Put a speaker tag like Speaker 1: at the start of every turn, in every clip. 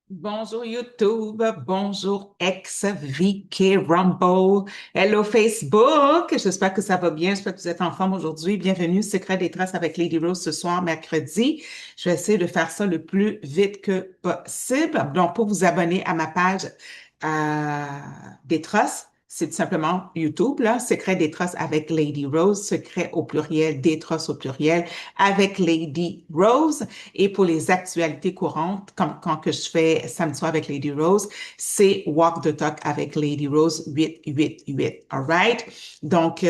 Speaker 1: Bonjour YouTube, bonjour ex-VK Rumble, hello Facebook, j'espère que ça va bien, j'espère que vous êtes en forme aujourd'hui. Bienvenue, Secret des Traces avec Lady Rose ce soir, mercredi. Je vais essayer de faire ça le plus vite que possible. Donc, pour vous abonner à ma page des Traces, c'est tout simplement YouTube, là, Secret des Traces avec Lady Rose, secret au pluriel, des Traces au pluriel avec Lady Rose. Et pour les actualités courantes, comme quand que je fais samedi soir avec Lady Rose, c'est Walk the Talk avec Lady Rose 888. All right? Donc,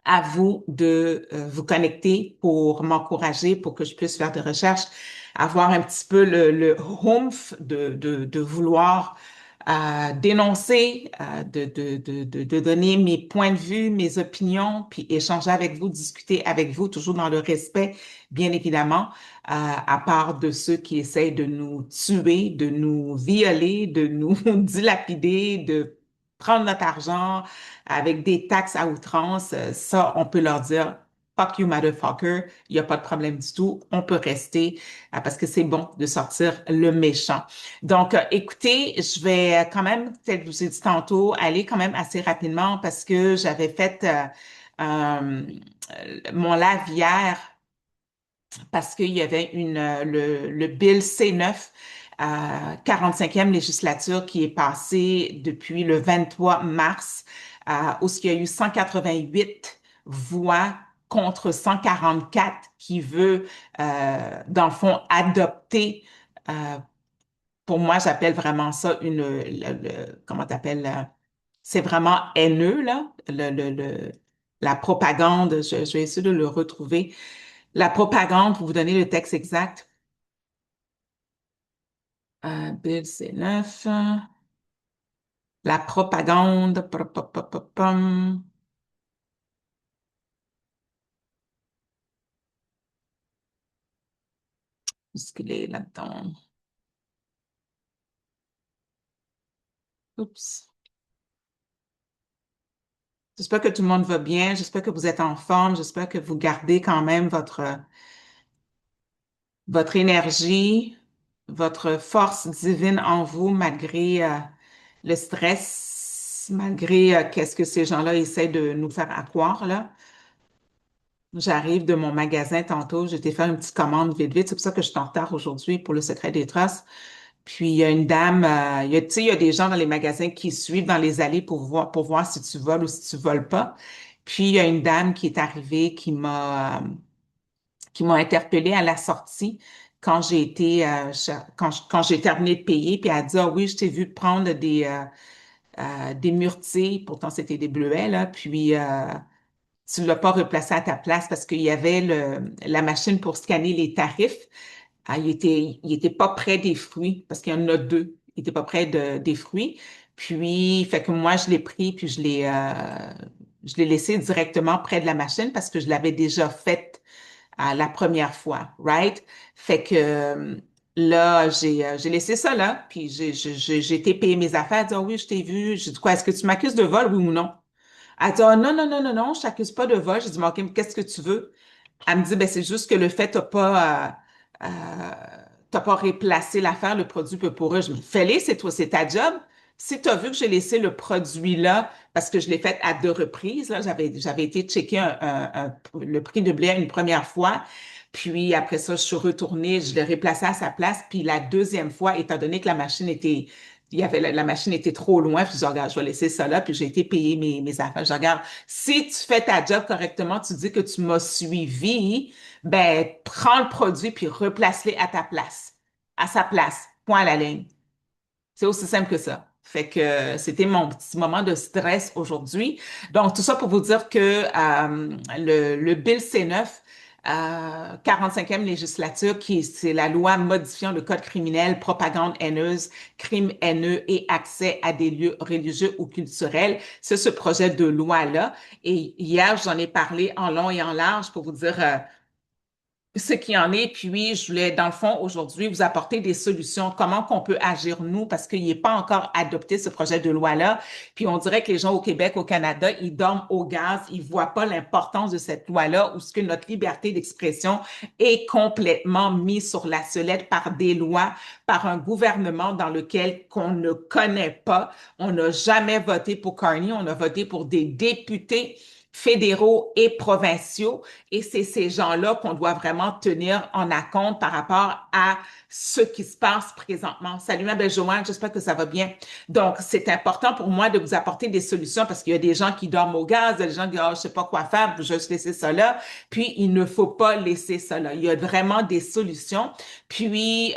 Speaker 1: à vous de vous connecter pour m'encourager, pour que je puisse faire des recherches, avoir un petit peu le oomph de vouloir dénoncer, de donner mes points de vue, mes opinions, puis échanger avec vous, discuter avec vous, toujours dans le respect, bien évidemment, à part de ceux qui essayent de nous tuer, de nous violer, de nous dilapider, de prendre notre argent avec des taxes à outrance. Ça, on peut leur dire fuck you, motherfucker. Il n'y a pas de problème du tout. On peut rester parce que c'est bon de sortir le méchant. Donc, écoutez, je vais quand même, peut-être que je vous ai dit tantôt, aller quand même assez rapidement parce que j'avais fait euh, mon live hier parce qu'il y avait le Bill C9, 45e législature qui est passé depuis le 23 mars, où il y a eu 188 voix contre 144 qui veut, dans le fond, adopter, euh, pour moi, j'appelle vraiment ça comment t'appelles, c'est vraiment haineux, là, la propagande, je vais essayer de le retrouver. La propagande, pour vous donner le texte exact, Bill C9, la propagande, où est-ce qu'il est là-dedans? Oups. J'espère que tout le monde va bien, j'espère que vous êtes en forme, j'espère que vous gardez quand même votre énergie, votre force divine en vous malgré le stress, malgré qu'est-ce que ces gens-là essaient de nous faire accroire, là. J'arrive de mon magasin tantôt, j'ai été faire une petite commande vite, vite. C'est pour ça que je suis en retard aujourd'hui pour le secret des traces. Puis il y a une dame, tu sais, il y a des gens dans les magasins qui suivent dans les allées pour voir si tu voles ou si tu voles pas. Puis il y a une dame qui est arrivée qui m'a interpellée à la sortie quand j'ai été, quand j'ai terminé de payer. Puis elle a dit, ah oui, je t'ai vu prendre des myrtilles, pourtant c'était des bleuets, là. Puis tu ne l'as pas replacé à ta place parce qu'il y avait la machine pour scanner les tarifs. Ah, il était pas près des fruits parce qu'il y en a deux. Il était pas près des fruits. Puis, fait que moi, je l'ai pris puis je l'ai laissé directement près de la machine parce que je l'avais déjà fait la première fois, right? Fait que là, j'ai laissé ça là, puis j'ai été payer mes affaires. Elle dit, ah oui, je t'ai vu. J'ai dit, quoi, est-ce que tu m'accuses de vol, oui ou non? Elle dit, ah non, non, non, non, non, je t'accuse pas de vol. J'ai dit, mais OK, mais qu'est-ce que tu veux? Elle me dit, ben, c'est juste que le fait, t'as pas replacé l'affaire, le produit peut pourrir. Je me dis, fais-le, c'est toi, c'est ta job. Si tu as vu que j'ai laissé le produit là, parce que je l'ai fait à deux reprises, là, j'avais été checker le prix de blé une première fois, puis après ça, je suis retournée, je l'ai replacé à sa place, puis la deuxième fois, étant donné que la machine était trop loin, puis je dis, regarde, je vais laisser ça là, puis j'ai été payer mes affaires. Je dis, regarde, si tu fais ta job correctement, tu dis que tu m'as suivi, ben, prends le produit puis replace-le à ta place, à sa place, point à la ligne. C'est aussi simple que ça. Fait que c'était mon petit moment de stress aujourd'hui. Donc, tout ça pour vous dire que le Bill C9, 45e législature, c'est la loi modifiant le code criminel, propagande haineuse, crime haineux et accès à des lieux religieux ou culturels. C'est ce projet de loi-là. Et hier, j'en ai parlé en long et en large pour vous dire ce qui en est. Puis, je voulais, dans le fond, aujourd'hui, vous apporter des solutions, comment qu'on peut agir nous, parce qu'il n'est pas encore adopté, ce projet de loi-là. Puis, on dirait que les gens au Québec, au Canada, ils dorment au gaz, ils voient pas l'importance de cette loi-là, ou ce que notre liberté d'expression est complètement mise sur la sellette par des lois, par un gouvernement dans lequel qu'on ne connaît pas. On n'a jamais voté pour Carney, on a voté pour des députés fédéraux et provinciaux. Et c'est ces gens-là qu'on doit vraiment tenir en compte par rapport à ce qui se passe présentement. Salut ma belle Joanne, j'espère que ça va bien. Donc, c'est important pour moi de vous apporter des solutions parce qu'il y a des gens qui dorment au gaz, il y a des gens qui disent, oh, je sais pas quoi faire, je vais juste laisser ça là. Puis, il ne faut pas laisser ça là. Il y a vraiment des solutions. Puis,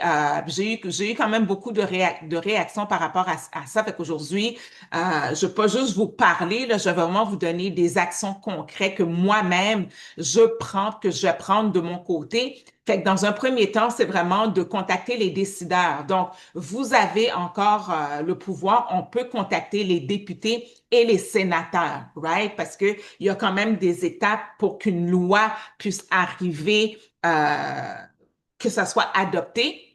Speaker 1: j'ai eu quand même beaucoup de réactions par rapport à ça. Fait qu'aujourd'hui, je ne vais pas juste vous parler, là, je vais vraiment vous donner des actions concrètes que moi-même, que je vais prendre de mon côté. Fait que dans un premier temps, c'est vraiment de contacter les décideurs. Donc, vous avez encore le pouvoir, on peut contacter les députés et les sénateurs, right? Parce que il y a quand même des étapes pour qu'une loi puisse arriver, que ça soit adopté.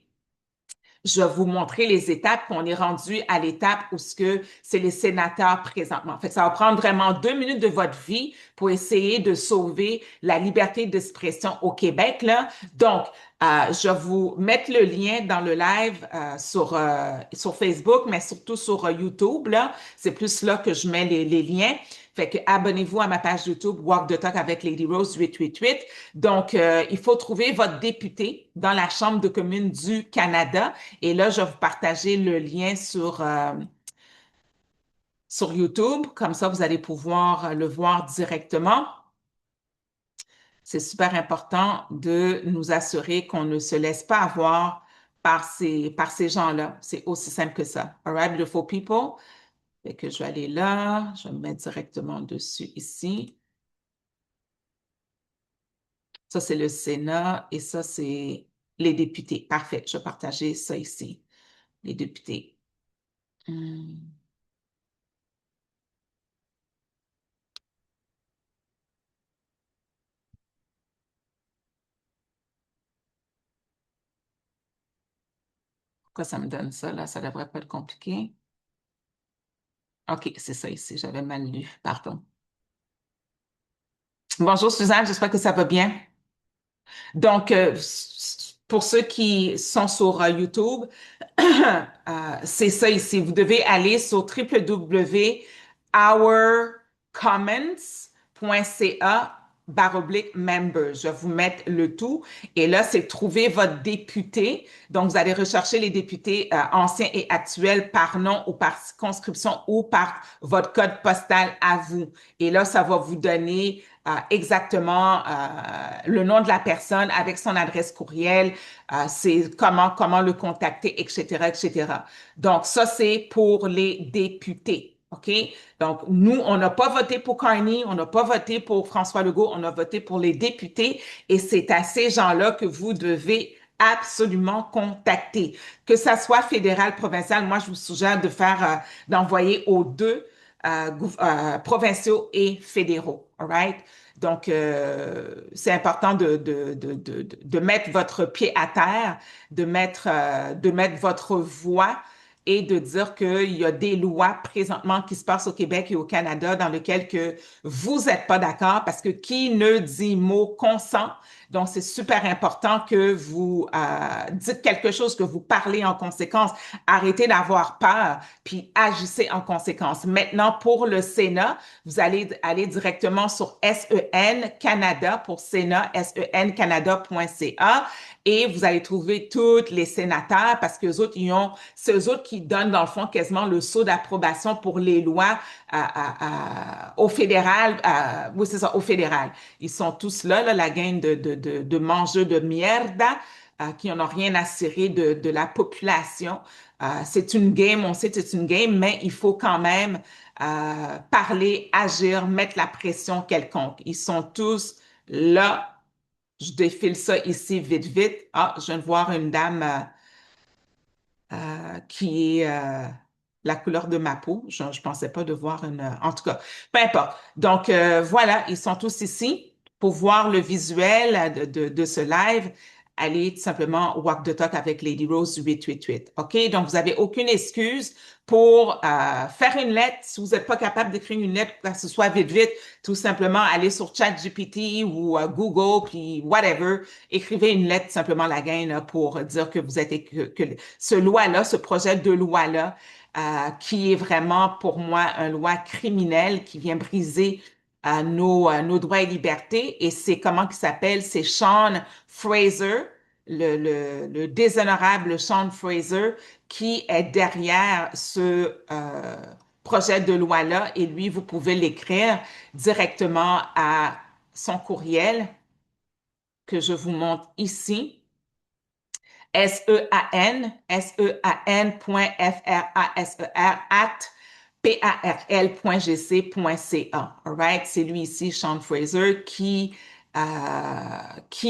Speaker 1: Je vais vous montrer les étapes, puis on est rendu à l'étape où ce que c'est les sénateurs présentement. Fait que ça va prendre vraiment 2 minutes de votre vie pour essayer de sauver la liberté d'expression au Québec, là. Donc, je vais vous mettre le lien dans le live sur Facebook, mais surtout sur YouTube, là. C'est plus là que je mets les liens. Fait que abonnez-vous à ma page YouTube Walk the Talk avec Lady Rose 888. Donc, il faut trouver votre député dans la Chambre de communes du Canada. Et là, je vais vous partager le lien sur YouTube. Comme ça, vous allez pouvoir le voir directement. C'est super important de nous assurer qu'on ne se laisse pas avoir par ces gens-là. C'est aussi simple que ça. All right, beautiful people. Fait que je vais aller là. Je vais me mettre directement dessus ici. Ça, c'est le Sénat et ça, c'est les députés. Parfait. Je vais partager ça ici. Les députés. Pourquoi ça me donne ça, là? Ça devrait pas être compliqué. OK, c'est ça ici. J'avais mal lu. Pardon. Bonjour, Suzanne. J'espère que ça va bien. Donc, pour ceux qui sont sur YouTube, c'est ça ici. Vous devez aller sur www.ourcommons.ca/members. Je vais vous mettre le tout. Et là, c'est trouver votre député. Donc, vous allez rechercher les députés anciens et actuels par nom ou par circonscription ou par votre code postal à vous. Et là, ça va vous donner exactement le nom de la personne avec son adresse courriel, c'est comment le contacter, etc., etc. Donc, ça, c'est pour les députés. OK? Donc, nous, on n'a pas voté pour Carney, on n'a pas voté pour François Legault, on a voté pour les députés et c'est à ces gens-là que vous devez absolument contacter. Que ça soit fédéral, provincial, moi, je vous suggère d'envoyer aux deux provinciaux et fédéraux. All right? Donc, c'est important de mettre votre pied à terre, de mettre votre voix et de dire qu'il y a des lois présentement qui se passent au Québec et au Canada dans lesquelles que vous n'êtes pas d'accord parce que qui ne dit mot consent. Donc, c'est super important que vous dites quelque chose, que vous parlez en conséquence. Arrêtez d'avoir peur, puis agissez en conséquence. Maintenant, pour le Sénat, vous allez aller directement sur SEN Canada pour Sénat, sencanada.ca et vous allez trouver tous les sénateurs parce que c'est eux autres qui donnent dans le fond quasiment le sceau d'approbation pour les lois au fédéral. Oui, c'est ça, au fédéral. Ils sont tous là, la gang de mangeux de mierda qui n'en ont rien à cirer de la population. C'est une game, on sait que c'est une game, mais il faut quand même parler, agir, mettre la pression quelconque. Ils sont tous là. Je défile ça ici vite, vite. Ah, je viens de voir une dame qui est la couleur de ma peau. Je ne pensais pas de voir une... en tout cas, peu importe. Donc, voilà, ils sont tous ici pour voir le visuel de ce live, allez tout simplement Walk the Talk avec Lady Rose du 888. OK? Donc, vous n'avez aucune excuse pour faire une lettre. Si vous n'êtes pas capable d'écrire une lettre, que ce soit vite, vite, tout simplement aller sur ChatGPT ou Google, puis whatever, écrivez une lettre simplement la gang là, pour dire que vous êtes que ce loi-là, ce projet de loi-là, qui est vraiment pour moi un loi criminelle qui vient briser nos droits et libertés. Et c'est comment qu'il s'appelle? C'est Sean Fraser, le déshonorable Sean Fraser, qui est derrière ce projet de loi-là. Et lui, vous pouvez l'écrire directement à son courriel que je vous montre ici. sean.fraser@parl.gc.ca. All right? C'est lui ici, Sean Fraser, qui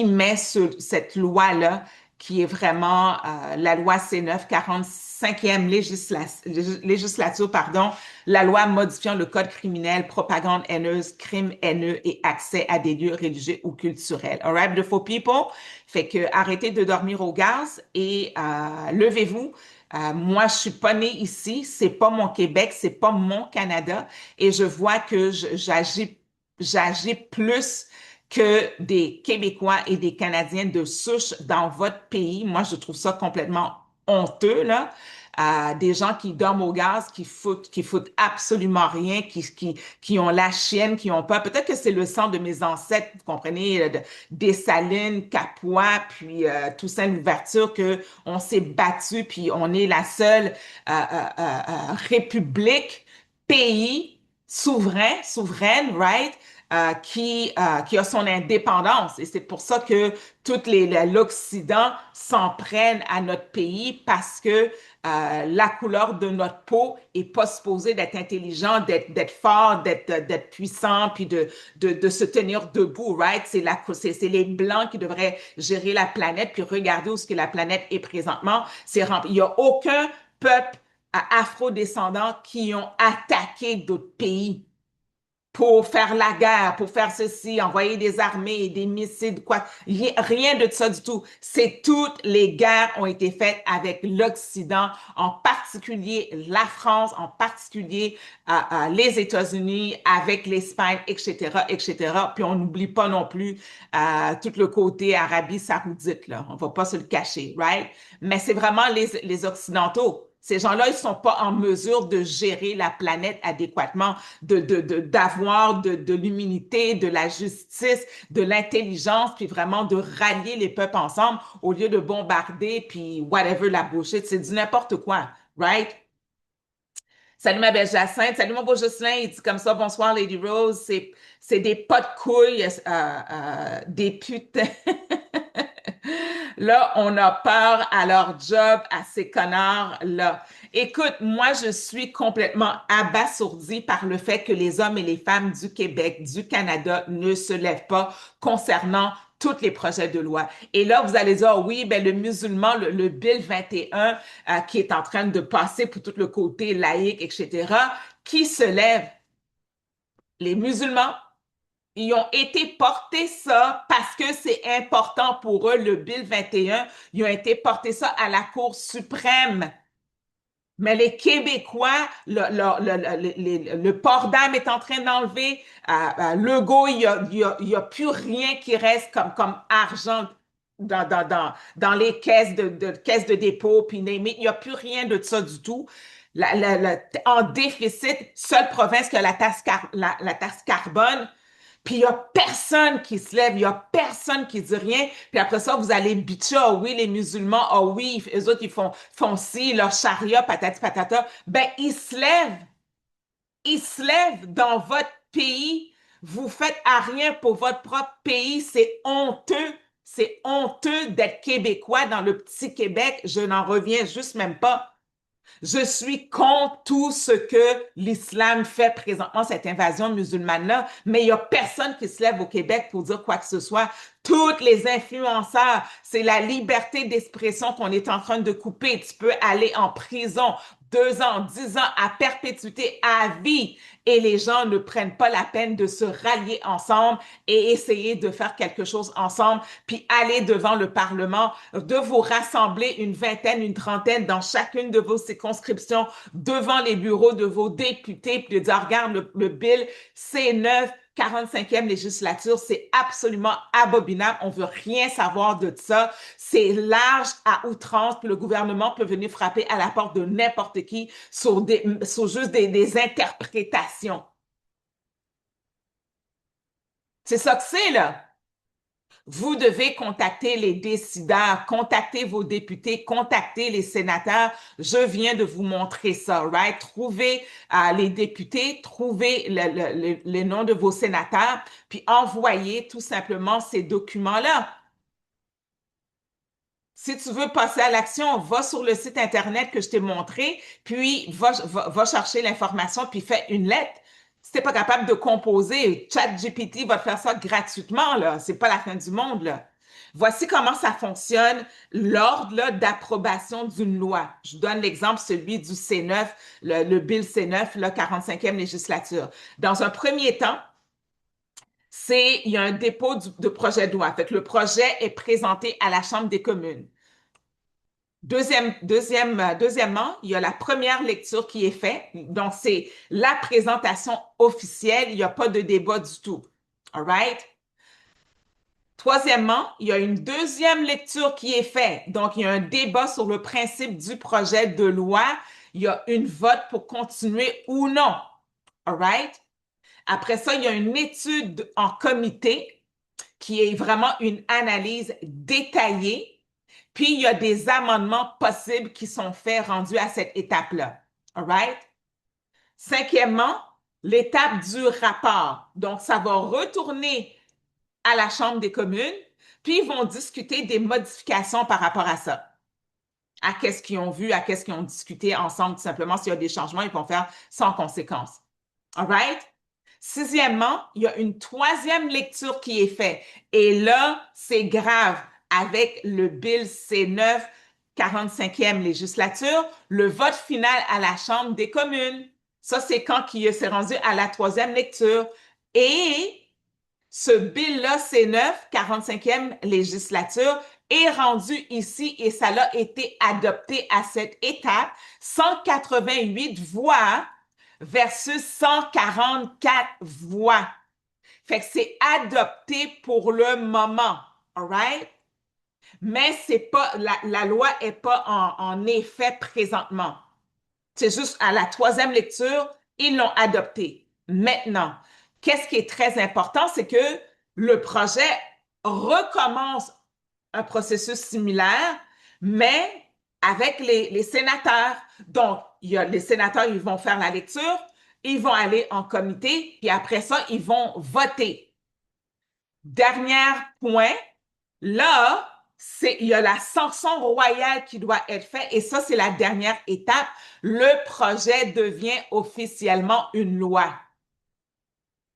Speaker 1: met cette loi-là, qui est vraiment la loi C9, 45e législature, pardon, la loi modifiant le code criminel, propagande haineuse, crime haineux et accès à des lieux religieux ou culturels. All right, beautiful people? Fait que arrêtez de dormir au gaz et levez-vous. Moi, je suis pas née ici, c'est pas mon Québec, c'est pas mon Canada, et je vois que j'agis plus que des Québécois et des Canadiens de souche dans votre pays. Moi, je trouve ça complètement honteux, là. Des gens qui dorment au gaz, qui foutent absolument rien, qui ont la chienne, qui ont peur. Peut-être que c'est le sang de mes ancêtres, vous comprenez, Dessalines, Capois, puis Toussaint Louverture, que on s'est battu, puis on est la seule république, pays souveraine, right? Qui a son indépendance. Et c'est pour ça que l'Occident s'en prenne à notre pays parce que la couleur de notre peau est pas supposée d'être intelligent, d'être fort, d'être puissant, puis de se tenir debout, right? C'est les Blancs qui devraient gérer la planète, puis regarder où ce que la planète est présentement. Il n'y a aucun peuple afro-descendant qui ont attaqué d'autres pays pour faire la guerre, pour faire ceci, envoyer des armées, des missiles, quoi. Rien de ça du tout. C'est toutes les guerres ont été faites avec l'Occident, en particulier la France, en particulier les États-Unis, avec l'Espagne, etc., etc. Puis on n'oublie pas non plus tout le côté Arabie Saoudite, là. On va pas se le cacher, right? Mais c'est vraiment les Occidentaux. Ces gens-là, ils sont pas en mesure de gérer la planète adéquatement, d'avoir de l'humilité, de la justice, de l'intelligence, puis vraiment de rallier les peuples ensemble au lieu de bombarder, puis whatever la bullshit. C'est du n'importe quoi, right? Salut ma belle Jacinthe, salut mon beau Jocelyn, il dit comme ça, bonsoir Lady Rose, c'est des pas de couilles, des putains. Là, on a peur à leur job, à ces connards-là. Écoute, moi, je suis complètement abasourdie par le fait que les hommes et les femmes du Québec, du Canada ne se lèvent pas concernant tous les projets de loi. Et là, vous allez dire, ah oui, ben le musulman, le Bill 21, qui est en train de passer pour tout le côté laïque, etc., qui se lève? Les musulmans. Ils ont été portés ça parce que c'est important pour eux, le Bill 21. Ils ont été portés ça à la Cour suprême. Mais les Québécois, le port d'âme est en train d'enlever. Legault, il y a plus rien qui reste comme argent dans les caisses de dépôt, puis il n'y a plus rien de ça du tout. En déficit, seule province qui a la taxe carbone. Puis il n'y a personne qui se lève, il n'y a personne qui dit rien. Puis après ça, vous allez bitcher, ah oui, les musulmans, ah oui, eux autres, ils font ci, leur charia, patati patata. Ben, ils se lèvent dans votre pays. Vous faites à rien pour votre propre pays. C'est honteux. C'est honteux d'être québécois dans le petit Québec. Je n'en reviens juste même pas. Je suis contre tout ce que l'islam fait présentement, cette invasion musulmane-là, mais il n'y a personne qui se lève au Québec pour dire quoi que ce soit. Toutes les influenceurs, c'est la liberté d'expression qu'on est en train de couper. Tu peux aller en prison. 2 ans, 10 ans, à perpétuité, à vie, et les gens ne prennent pas la peine de se rallier ensemble et essayer de faire quelque chose ensemble, puis aller devant le Parlement, de vous rassembler une vingtaine, une trentaine dans chacune de vos circonscriptions, devant les bureaux de vos députés, puis de dire, regarde, le bill C9, 45e législature, c'est absolument abominable. On veut rien savoir de ça. C'est large à outrance. Puis le gouvernement peut venir frapper à la porte de n'importe qui sur juste des interprétations. C'est ça que c'est, là. Vous devez contacter les décideurs, contacter vos députés, contacter les sénateurs. Je viens de vous montrer ça, right? Trouvez les députés, trouvez les noms de vos sénateurs, puis envoyez tout simplement ces documents-là. Si tu veux passer à l'action, va sur le site Internet que je t'ai montré, puis va chercher l'information, puis fais une lettre. Si tu n'es pas capable de composer, ChatGPT va te faire ça gratuitement, là. C'est pas la fin du monde, là. Voici comment ça fonctionne, l'ordre d'approbation d'une loi. Je donne l'exemple, celui du C9, le Bill C9, la 45e législature. Dans un premier temps, il y a un dépôt de projet de loi. Fait que le projet est présenté à la Chambre des communes. Deuxièmement, il y a la première lecture qui est faite. Donc, c'est la présentation officielle. Il n'y a pas de débat du tout. All right? Troisièmement, il y a une deuxième lecture qui est faite. Donc, il y a un débat sur le principe du projet de loi. Il y a une vote pour continuer ou non. All right? Après ça, il y a une étude en comité qui est vraiment une analyse détaillée. Puis, il y a des amendements possibles qui sont faits rendus à cette étape-là. All right? Cinquièmement, l'étape du rapport. Donc, ça va retourner à la Chambre des communes, puis ils vont discuter des modifications par rapport à ça. À qu'est-ce qu'ils ont vu, à qu'est-ce qu'ils ont discuté ensemble, tout simplement. S'il y a des changements, ils vont faire sans conséquence. All right? Sixièmement, il y a une troisième lecture qui est faite. Et là, c'est grave. Avec le Bill C9, 45e législature, le vote final à la Chambre des communes. Ça, c'est quand c'est rendu à la troisième lecture. Et ce bill-là, C9, 45e législature, est rendu ici et ça a été adopté à cette étape, 188 voix versus 144 voix. Fait que c'est adopté pour le moment, all right? Mais c'est pas, la loi n'est pas en effet présentement. C'est juste à la troisième lecture, ils l'ont adopté. Maintenant, qu'est-ce qui est très important, c'est que le projet recommence un processus similaire, mais avec les sénateurs. Donc, les sénateurs, ils vont faire la lecture, ils vont aller en comité, puis après ça, ils vont voter. Dernier point, là, il y a la sanction royale qui doit être faite et ça, c'est la dernière étape. Le projet devient officiellement une loi.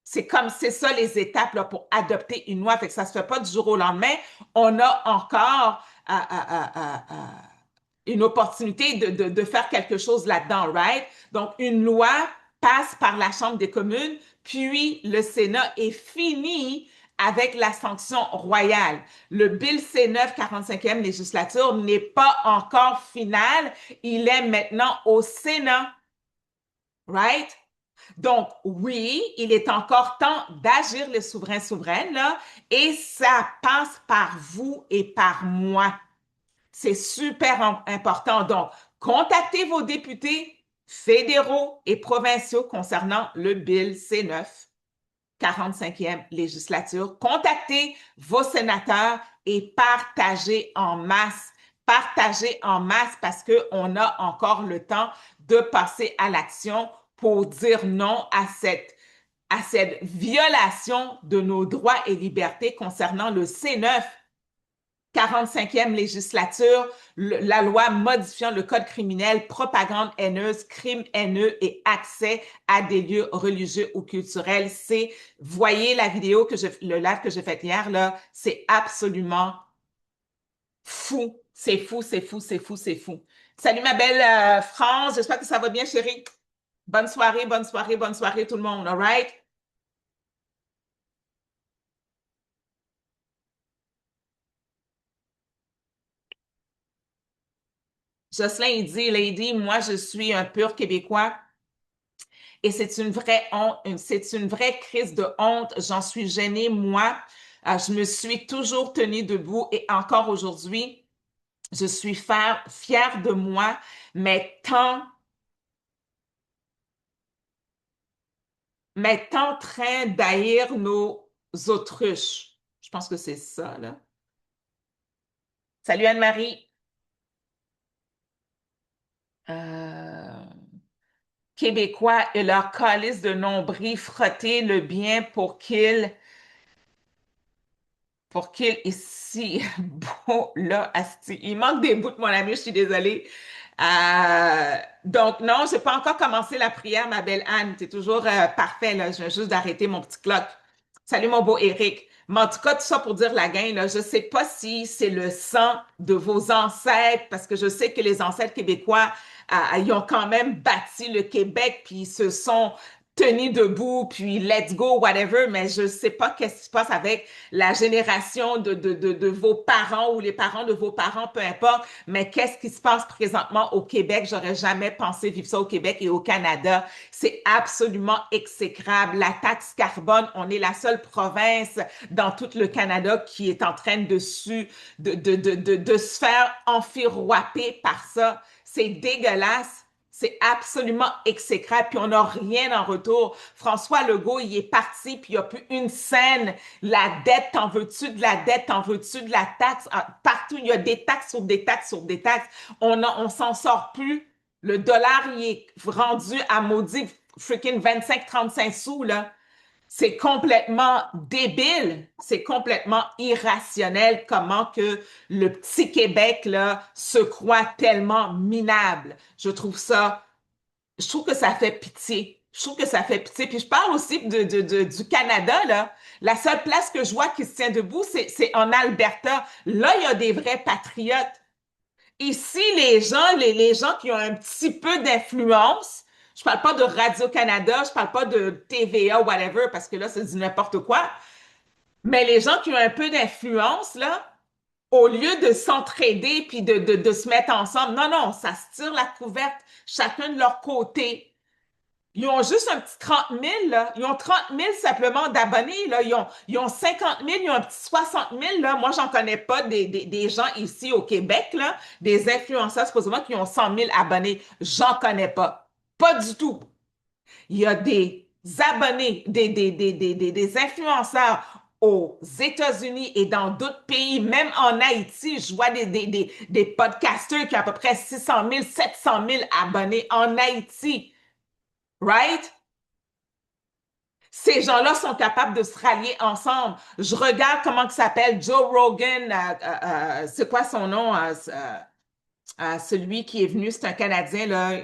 Speaker 1: C'est ça les étapes là, pour adopter une loi. Fait que ça ne se fait pas du jour au lendemain. On a encore une opportunité de faire quelque chose là-dedans, right? Donc, une loi passe par la Chambre des communes, puis le Sénat est fini avec la sanction royale. Le Bill C9, 45e législature, n'est pas encore final. Il est maintenant au Sénat, right? Donc, oui, il est encore temps d'agir les souveraines, là, et ça passe par vous et par moi. C'est super important. Donc, contactez vos députés fédéraux et provinciaux concernant le Bill C9, 45e législature. Contactez vos sénateurs et partagez en masse. Partagez en masse parce qu'on a encore le temps de passer à l'action pour dire non à cette violation de nos droits et libertés concernant le C9, 45e législature, la loi modifiant le code criminel, propagande haineuse, crime haineux et accès à des lieux religieux ou culturels. Voyez la vidéo le live que j'ai fait hier, là, c'est absolument fou. C'est fou, c'est fou, c'est fou, c'est fou. Salut ma belle France, j'espère que ça va bien, chérie. Bonne soirée, bonne soirée, bonne soirée tout le monde, all right? Jocelyn, il dit, Lady, moi, je suis un pur Québécois et c'est une vraie honte, c'est une vraie crise de honte. J'en suis gênée, moi. Je me suis toujours tenue debout et encore aujourd'hui, je suis fière de moi, mais tant train d'haïr nos autruches. Je pense que c'est ça, là. Salut Anne-Marie. Euh, Québécois et leur calice de nombril frotter le bien pour qu'il ici bon là asti. Il manque des bouts de mon ami, je suis désolée. Donc non, j'ai pas encore commencé la prière, ma belle Anne. T'es toujours parfait là. Je viens juste d'arrêter mon petit clock. Salut mon beau Eric. Mais en tout cas, tout ça pour dire la gang, là, je sais pas si c'est le sang de vos ancêtres, parce que je sais que les ancêtres québécois, ils ont quand même bâti le Québec, puis ils se sont tenus debout, puis let's go, whatever, mais je sais pas qu'est-ce qui se passe avec la génération de vos parents ou les parents de vos parents, peu importe, mais qu'est-ce qui se passe présentement au Québec? J'aurais jamais pensé vivre ça au Québec et au Canada. C'est absolument exécrable. La taxe carbone, on est la seule province dans tout le Canada qui est en train de se faire enfiroiper par ça. C'est dégueulasse. C'est absolument exécrable, puis on n'a rien en retour. François Legault, il est parti, puis il n'y a plus une scène. La dette, t'en veux-tu de la dette, t'en veux-tu de la taxe? Partout, il y a des taxes sur des taxes sur des taxes. On s'en sort plus. Le dollar, il est rendu à maudit freaking 25-35 sous, là. C'est complètement débile, c'est complètement irrationnel comment que le petit Québec là se croit tellement minable. Je trouve que ça fait pitié. Je trouve que ça fait pitié. Puis je parle aussi du Canada, là. La seule place que je vois qui se tient debout, c'est en Alberta. Là, il y a des vrais patriotes. Ici, les gens qui ont un petit peu d'influence, je parle pas de Radio-Canada, je parle pas de TVA, whatever, parce que là, c'est du n'importe quoi, mais les gens qui ont un peu d'influence, là, au lieu de s'entraider puis de se mettre ensemble, non, non, ça se tire la couverte, chacun de leur côté. Ils ont juste un petit 30 000, là. Ils ont 30 000 simplement d'abonnés, là. Ils ont 50 000, ils ont un petit 60 000, là. Moi, j'en connais pas des gens ici au Québec, là, des influenceurs, supposément, qui ont 100 000 abonnés. J'en connais pas. Pas du tout. Il y a des abonnés, des influenceurs aux États-Unis et dans d'autres pays, même en Haïti, je vois des podcasters qui ont à peu près 600 000, 700 000 abonnés en Haïti. Right? Ces gens-là sont capables de se rallier ensemble. Je regarde comment il s'appelle Joe Rogan, c'est quoi son nom, celui qui est venu, c'est un Canadien, là,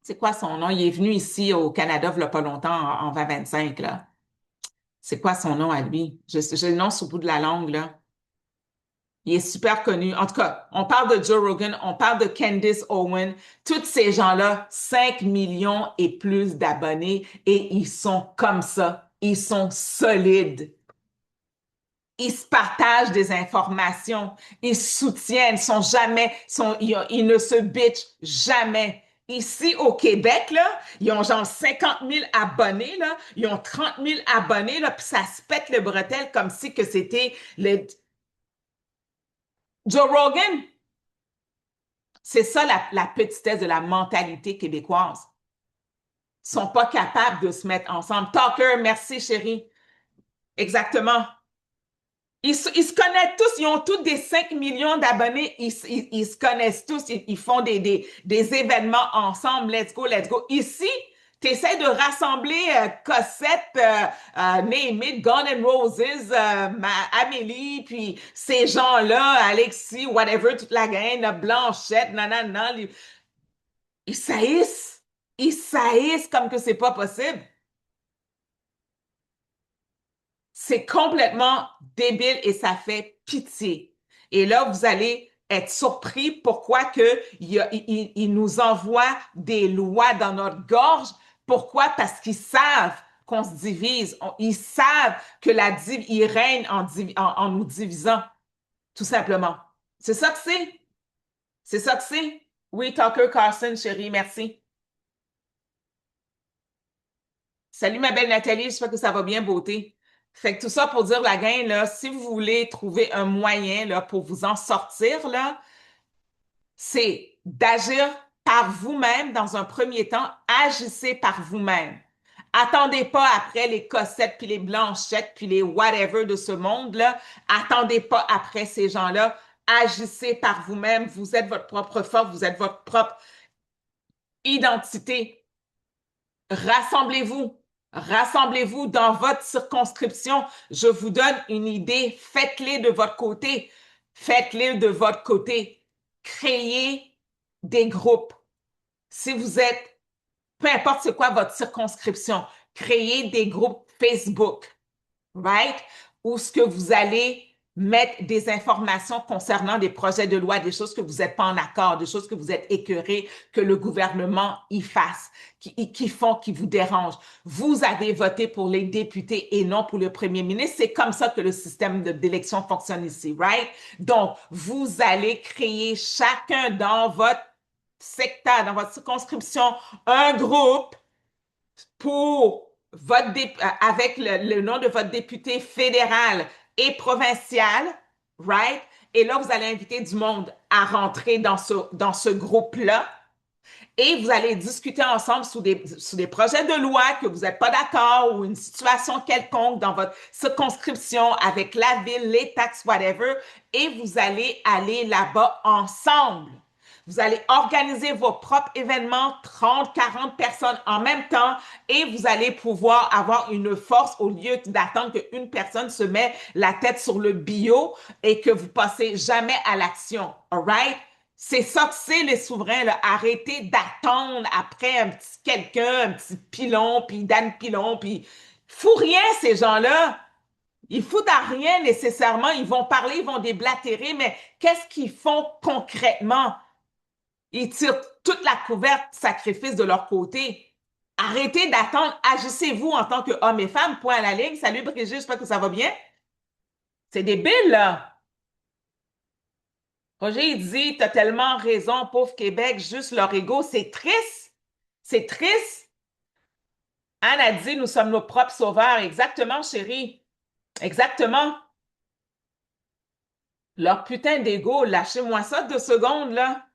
Speaker 1: c'est quoi son nom? Il est venu ici au Canada il n'y a pas longtemps, en 2025, là. C'est quoi son nom à lui? J'ai le nom sur le bout de la langue, là. Il est super connu. En tout cas, on parle de Joe Rogan, on parle de Candace Owen. Tous ces gens-là, 5 millions et plus d'abonnés et ils sont comme ça. Ils sont solides. Ils se partagent des informations. Ils se soutiennent. Ils ne se bitchent jamais. Ici au Québec, là, ils ont genre 50 000 abonnés, là. Ils ont 30 000 abonnés, là, puis ça se pète le bretelle comme si que c'était le Joe Rogan. C'est ça la petitesse de la mentalité québécoise. Ils sont pas capables de se mettre ensemble. Talker, merci chérie. Exactement. Ils se connaissent tous, ils ont tous des 5 millions d'abonnés, ils se connaissent tous, ils font des événements ensemble, let's go, let's go. Ici, tu essaies de rassembler Cossette, Name It, Gun and Roses, Amélie, puis ces gens-là, Alexis, whatever, toute la gang, Blanchette, nanana, ils saillissent. Ils saillissent comme que c'est pas possible. C'est complètement débile et ça fait pitié. Et là, vous allez être surpris pourquoi il nous envoie des lois dans notre gorge. Pourquoi? Parce qu'ils savent qu'on se divise. Ils savent que il règne en nous divisant, tout simplement. C'est ça que c'est. C'est ça que c'est. Oui, Tucker Carlson, chérie, merci. Salut ma belle Nathalie, j'espère que ça va bien, beauté. Fait que tout ça pour dire la gang, là, si vous voulez trouver un moyen là, pour vous en sortir, là, c'est d'agir par vous-même dans un premier temps. Agissez par vous-même. Attendez pas après les Cossettes, puis les Blanchettes, puis les whatever de ce monde-là. Attendez pas après ces gens-là. Agissez par vous-même. Vous êtes votre propre force, vous êtes votre propre identité. Rassemblez-vous. Rassemblez-vous dans votre circonscription. Je vous donne une idée. Faites-les de votre côté. Faites-les de votre côté. Créez des groupes. Si vous êtes, peu importe c'est quoi votre circonscription, créez des groupes Facebook, right? Où ce que vous allez mettre des informations concernant des projets de loi, des choses que vous n'êtes pas en accord, des choses que vous êtes écœurés que le gouvernement y fasse, qui vous dérangent. Vous avez voté pour les députés et non pour le premier ministre. C'est comme ça que le système d'élection fonctionne ici, right? Donc, vous allez créer chacun dans votre secteur, dans votre circonscription, un groupe pour avec le nom de votre député fédéral et provincial, right? Et là, vous allez inviter du monde à rentrer dans ce groupe-là et vous allez discuter ensemble sur des projets de loi que vous n'êtes pas d'accord ou une situation quelconque dans votre circonscription avec la ville, les taxes, whatever, et vous allez aller là-bas ensemble. Vous allez organiser vos propres événements, 30, 40 personnes en même temps, et vous allez pouvoir avoir une force au lieu d'attendre qu'une personne se met la tête sur le bio et que vous passez jamais à l'action. All right? C'est ça que c'est les souverains, là. Arrêtez d'attendre après un petit quelqu'un, un petit pilon, puis Dan Pilon, puis fou rien ces gens-là. Ils foutent à rien nécessairement. Ils vont parler, ils vont déblatérer, mais qu'est-ce qu'ils font concrètement? Ils tirent toute la couverte sacrifice de leur côté. Arrêtez d'attendre. Agissez-vous en tant qu'hommes et femmes. Point à la ligne. Salut Brigitte, j'espère que ça va bien. C'est débile, là. Roger, il dit, t'as tellement raison, pauvre Québec, juste leur ego. C'est triste. C'est triste. Anne a dit, nous sommes nos propres sauveurs. Exactement, chérie. Exactement. Leur putain d'ego, lâchez-moi ça 2 secondes, là.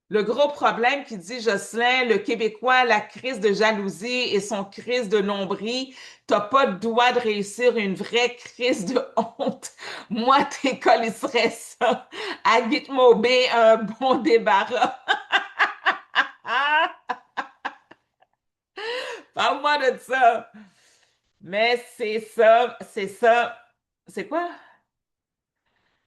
Speaker 1: Le gros problème qui dit Jocelyn, le Québécois, la crise de jalousie et son crise de nombril, t'as pas le droit de réussir une vraie crise de honte. Moi, t'écolisserais ça à Gitmobé, un bon débarras. Parle-moi de ça. Mais c'est ça, c'est ça. C'est quoi?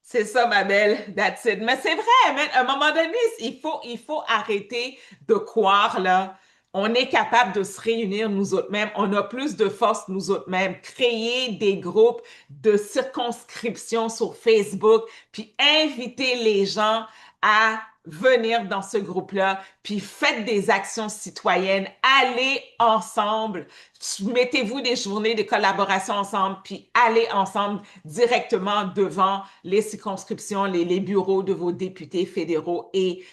Speaker 1: C'est ça, ma belle. That's it. Mais c'est vrai, man. À un moment donné, il faut arrêter de croire, là. On est capable de se réunir nous autres mêmes. On a plus de force nous autres mêmes. Créer des groupes de circonscription sur Facebook, puis inviter les gens à venir dans ce groupe-là, puis faites des actions citoyennes. Allez ensemble. Mettez-vous des journées de collaboration ensemble, puis allez ensemble directement devant les circonscriptions, les bureaux de vos députés fédéraux et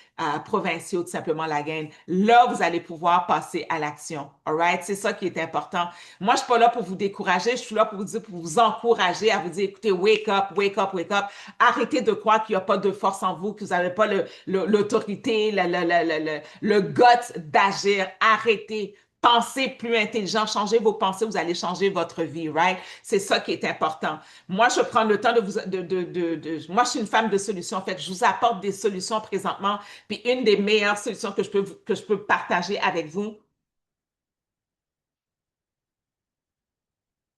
Speaker 1: provinciaux, tout simplement la gang. Là, vous allez pouvoir passer à l'action. All right? C'est ça qui est important. Moi, je suis pas là pour vous décourager, je suis là pour vous dire, pour vous encourager à vous dire, écoutez, wake up, wake up, wake up. Arrêtez de croire qu'il n'y a pas de force en vous, que vous n'avez pas l'autorité, le guts d'agir. Arrêtez. Pensez plus intelligent, changez vos pensées, vous allez changer votre vie, right? C'est ça qui est important. Moi, je prends le temps de vous, moi, je suis une femme de solutions. En fait, je vous apporte des solutions présentement. Puis une des meilleures solutions que je peux partager avec vous,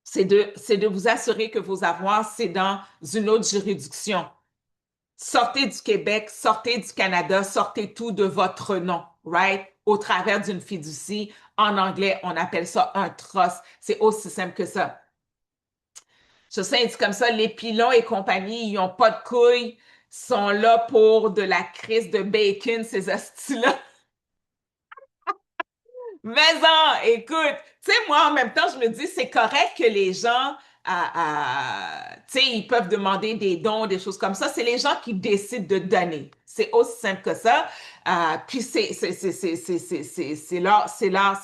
Speaker 1: c'est de vous assurer que vos avoirs, c'est dans une autre juridiction. Sortez du Québec, sortez du Canada, sortez tout de votre nom, right? Au travers d'une fiducie. En anglais, on appelle ça un trust. C'est aussi simple que ça. Je sais, dit comme ça, les pilons et compagnie, ils ont pas de couilles, sont là pour de la crise de bacon, ces hosties-là. Mais non, écoute, tu sais, moi, en même temps, je me dis, c'est correct que les gens, tu sais, ils peuvent demander des dons, des choses comme ça. C'est les gens qui décident de donner. C'est aussi simple que ça. Puis c'est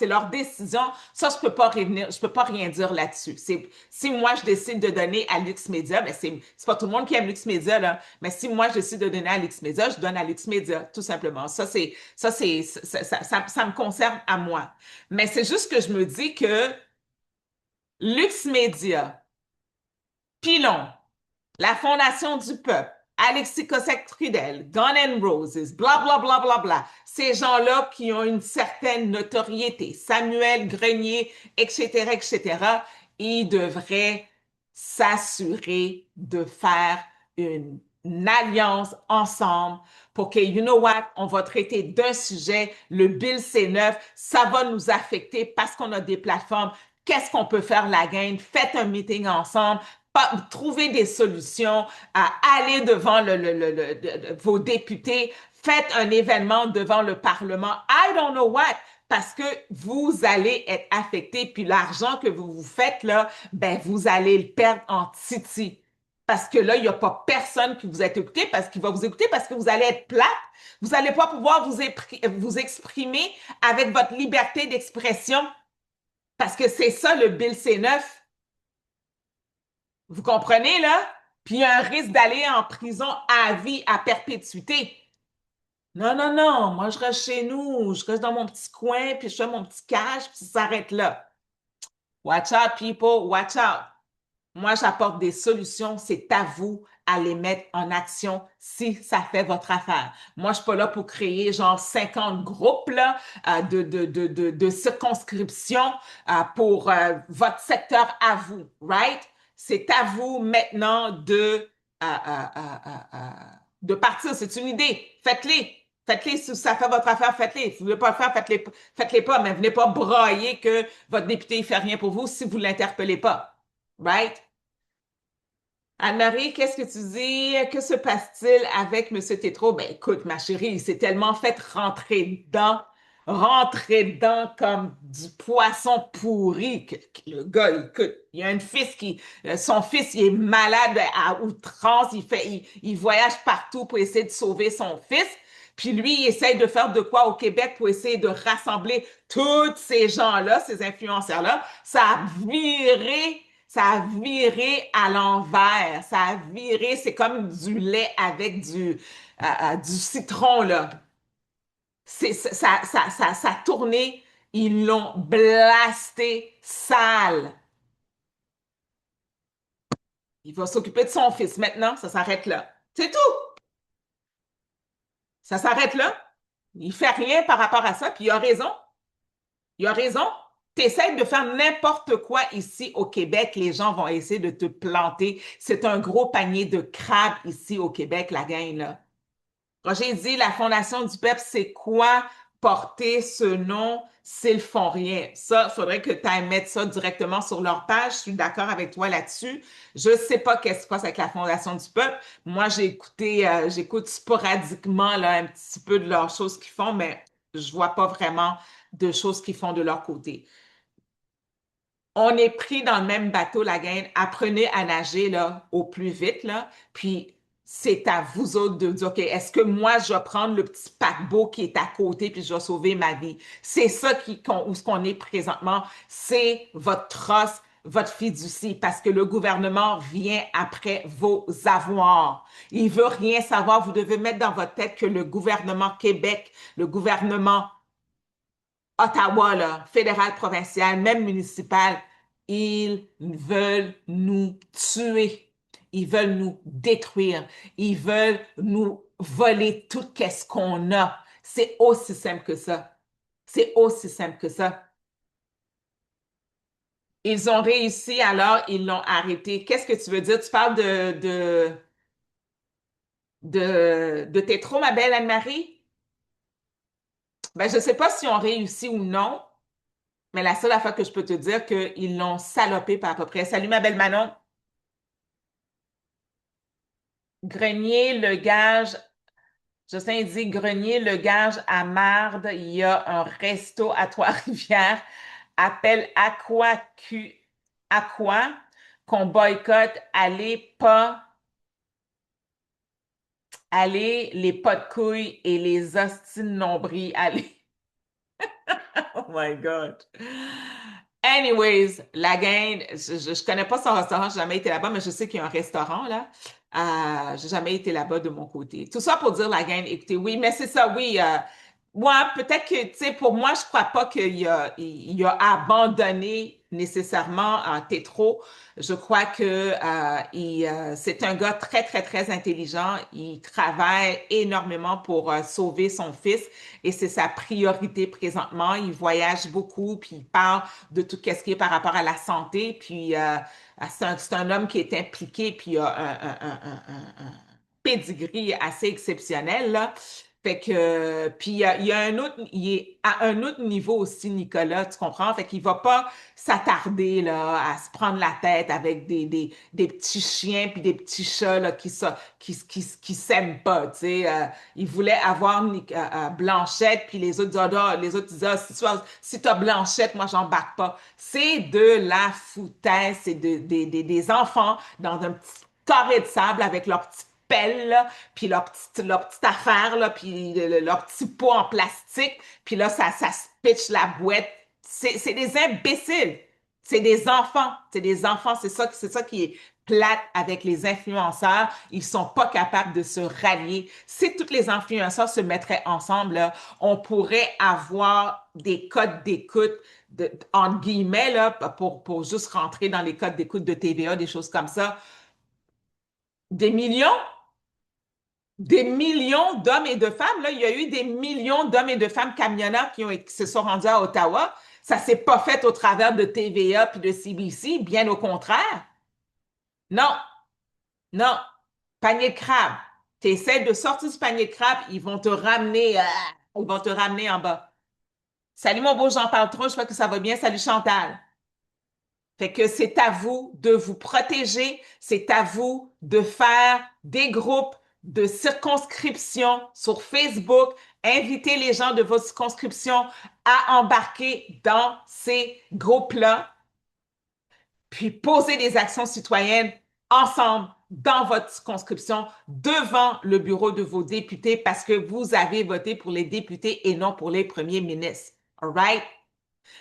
Speaker 1: leur décision. Ça, je peux pas revenir, je peux pas rien dire là-dessus. Si moi, je décide de donner à Lux Media, ben c'est pas tout le monde qui aime Lux Media, là. Mais si moi, je décide de donner à Lux Media, je donne à Lux Media, tout simplement. Ça me concerne à moi. Mais c'est juste que je me dis que Lux Media, Pilon, la Fondation du Peuple, Alexis Cossette-Trudel, Gun and Roses, bla, bla, bla, bla, bla, ces gens-là qui ont une certaine notoriété, Samuel Grenier, etc., etc., ils devraient s'assurer de faire une alliance ensemble pour que, you know what, on va traiter d'un sujet, le Bill C9, ça va nous affecter parce qu'on a des plateformes. Qu'est-ce qu'on peut faire la gang? Faites un meeting ensemble, trouver des solutions, aller devant vos députés, faites un événement devant le Parlement. I don't know what, parce que vous allez être affecté, puis l'argent que vous vous faites là, ben vous allez le perdre en titi. Parce que là, il n'y a pas personne qui vous a écouté, parce qu'il va vous écouter, parce que vous allez être plate, vous n'allez pas pouvoir vous exprimer avec votre liberté d'expression, parce que c'est ça le Bill C9. Vous comprenez, là? Puis il y a un risque d'aller en prison à vie, à perpétuité. Non, non, non, moi je reste chez nous, je reste dans mon petit coin, puis je fais mon petit cash, puis ça s'arrête là. Watch out, people, watch out. Moi, j'apporte des solutions, c'est à vous à les mettre en action si ça fait votre affaire. Moi, je suis pas là pour créer genre 50 groupes là, de circonscription pour votre secteur à vous, right? C'est à vous maintenant de partir. C'est une idée. Faites-les. Faites-les si ça fait votre affaire, faites-les. Si vous ne voulez pas le faire, faites-les pas, mais venez pas broyer que votre député ne fait rien pour vous si vous ne l'interpellez pas. Right? Anne-Marie, qu'est-ce que tu dis? Que se passe-t-il avec M. Tétrault? Ben écoute, ma chérie, il s'est tellement fait rentrer dedans comme du poisson pourri que le gars, écoute, il y a un fils son fils, il est malade à outrance, il voyage partout pour essayer de sauver son fils. Puis lui, il essaye de faire de quoi au Québec pour essayer de rassembler tous ces gens-là, ces influenceurs-là. Ça a viré à l'envers. Ça a viré, c'est comme du lait avec du citron, là. Ça a tourné, ils l'ont blasté sale. Il va s'occuper de son fils maintenant, ça s'arrête là. C'est tout. Ça s'arrête là. Il fait rien par rapport à ça, puis il a raison. Il a raison. Tu essaies de faire n'importe quoi ici au Québec, les gens vont essayer de te planter. C'est un gros panier de crabes ici au Québec, la gang, là. Roger dit, la Fondation du Peuple, c'est quoi porter ce nom s'ils font rien? Ça, il faudrait que tu ailles mettre ça directement sur leur page. Je suis d'accord avec toi là-dessus. Je ne sais pas qu'est-ce qui se passe avec la Fondation du Peuple. Moi, j'écoute sporadiquement là, un petit peu de leurs choses qu'ils font, mais je vois pas vraiment de choses qu'ils font de leur côté. On est pris dans le même bateau, la gang. Apprenez à nager là, au plus vite, là. Puis c'est à vous autres de dire, OK, est-ce que moi, je vais prendre le petit paquebot qui est à côté puis je vais sauver ma vie? C'est ça où ce qu'on est présentement. C'est votre trust, votre fiducie, parce que le gouvernement vient après vos avoirs. Il veut rien savoir. Vous devez mettre dans votre tête que le gouvernement Québec, le gouvernement Ottawa, là, fédéral, provincial, même municipal, ils veulent nous tuer. Ils veulent nous détruire. Ils veulent nous voler tout ce qu'on a. C'est aussi simple que ça. C'est aussi simple que ça. Ils ont réussi, alors ils l'ont arrêté. Qu'est-ce que tu veux dire? Tu parles de Tétro, ma belle Anne-Marie? Ben, je ne sais pas si ont réussi ou non. Mais la seule affaire que je peux te dire, qu'ils l'ont salopé par à peu près. Salut ma belle Manon. Grenier, le gage, Justin dit Grenier, le gage à marde, il y a un resto à Trois-Rivières, appelle Aqua, qu'on boycotte, allez, les pas de couilles et les hosties de nombril, allez. Oh my God. Anyways, la gang, je connais pas son restaurant, j'ai jamais été là-bas, mais je sais qu'il y a un restaurant là. J'ai jamais été là-bas de mon côté. Tout ça pour dire la gang, écoutez, oui, mais c'est ça, oui. Moi, peut-être que, tu sais, pour moi, je crois pas qu'il a abandonné nécessairement Tétro. Je crois que c'est un gars très, très, très intelligent. Il travaille énormément pour sauver son fils et c'est sa priorité présentement. Il voyage beaucoup, puis il parle de tout ce qui est par rapport à la santé. Puis c'est un homme qui est impliqué, puis il a un pedigree assez exceptionnel, là. Fait que, puis il y a un autre, il est à un autre niveau aussi, Nicolas, tu comprends? Fait qu'il va pas s'attarder, là, à se prendre la tête avec des petits chiens puis des petits chats, là, qui s'aiment pas, tu sais. Il voulait avoir Blanchette, puis les autres disaient, ah, les autres disaient, ah, si t'as Blanchette, moi, j'embarque pas. C'est de la foutaise, c'est des enfants dans un petit carré de sable avec leur petite pelle, là, puis leur petite affaire, là, puis leur petit pot en plastique, puis là, ça se pitch la boîte. C'est des imbéciles. C'est des enfants. C'est des enfants. C'est ça qui est plate avec les influenceurs. Ils sont pas capables de se rallier. Si tous les influenceurs se mettraient ensemble, là, on pourrait avoir des codes d'écoute, entre guillemets, là, pour juste rentrer dans les codes d'écoute de TVA, des choses comme ça. Des millions? Des millions d'hommes et de femmes. Là, il y a eu des millions d'hommes et de femmes camionneurs qui se sont rendus à Ottawa. Ça s'est pas fait au travers de TVA puis de CBC, bien au contraire. Non, non. Panier de crabe. Tu essaies de sortir du panier de crabe, ils vont te ramener en bas. Salut mon beau Jean-Paul Tron, je crois que ça va bien. Salut Chantal. Fait que c'est à vous de vous protéger, c'est à vous de faire des groupes de circonscription sur Facebook, inviter les gens de votre circonscription à embarquer dans ces groupes-là, puis poser des actions citoyennes ensemble dans votre circonscription devant le bureau de vos députés parce que vous avez voté pour les députés et non pour les premiers ministres. All right?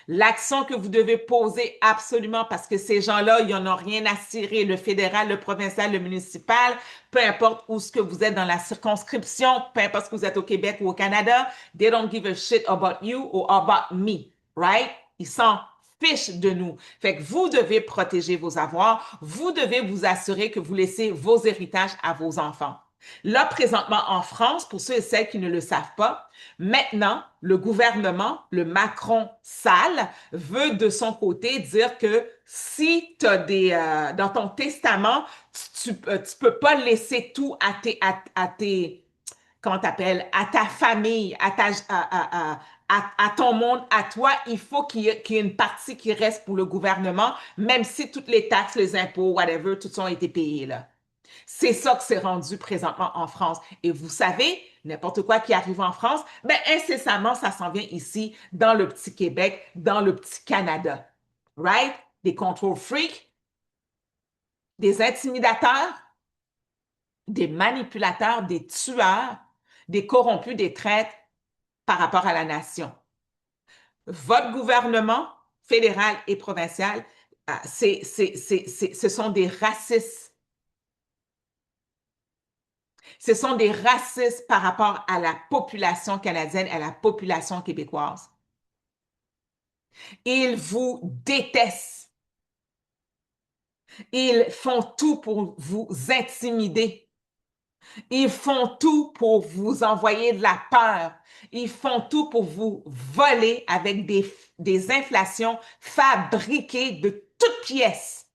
Speaker 1: L'action que vous devez poser absolument parce que ces gens-là, ils n'en ont rien à cirer, le fédéral, le provincial, le municipal, peu importe où ce que vous êtes dans la circonscription, peu importe que vous êtes au Québec ou au Canada, they don't give a shit about you or about me, right? Ils s'en fichent de nous. Fait que vous devez protéger vos avoirs, vous devez vous assurer que vous laissez vos héritages à vos enfants. Là, présentement en France, pour ceux et celles qui ne le savent pas, maintenant, le gouvernement, le Macron sale, veut de son côté dire que si tu as dans ton testament, tu peux pas laisser tout comment t'appelles, à ta famille, à ton monde, à toi, il faut qu'il y ait une partie qui reste pour le gouvernement, même si toutes les taxes, les impôts, whatever, tout ça ont été payés, là. C'est ça que c'est rendu présentement en France. Et vous savez, n'importe quoi qui arrive en France, ben incessamment, ça s'en vient ici, dans le petit Québec, dans le petit Canada. Right? Des control freaks, des intimidateurs, des manipulateurs, des tueurs, des corrompus, des traîtres par rapport à la nation. Votre gouvernement fédéral et provincial, ce sont des racistes. Ce sont des racistes par rapport à la population canadienne, à la population québécoise. Ils vous détestent. Ils font tout pour vous intimider. Ils font tout pour vous envoyer de la peur. Ils font tout pour vous voler avec des inflations fabriquées de toutes pièces.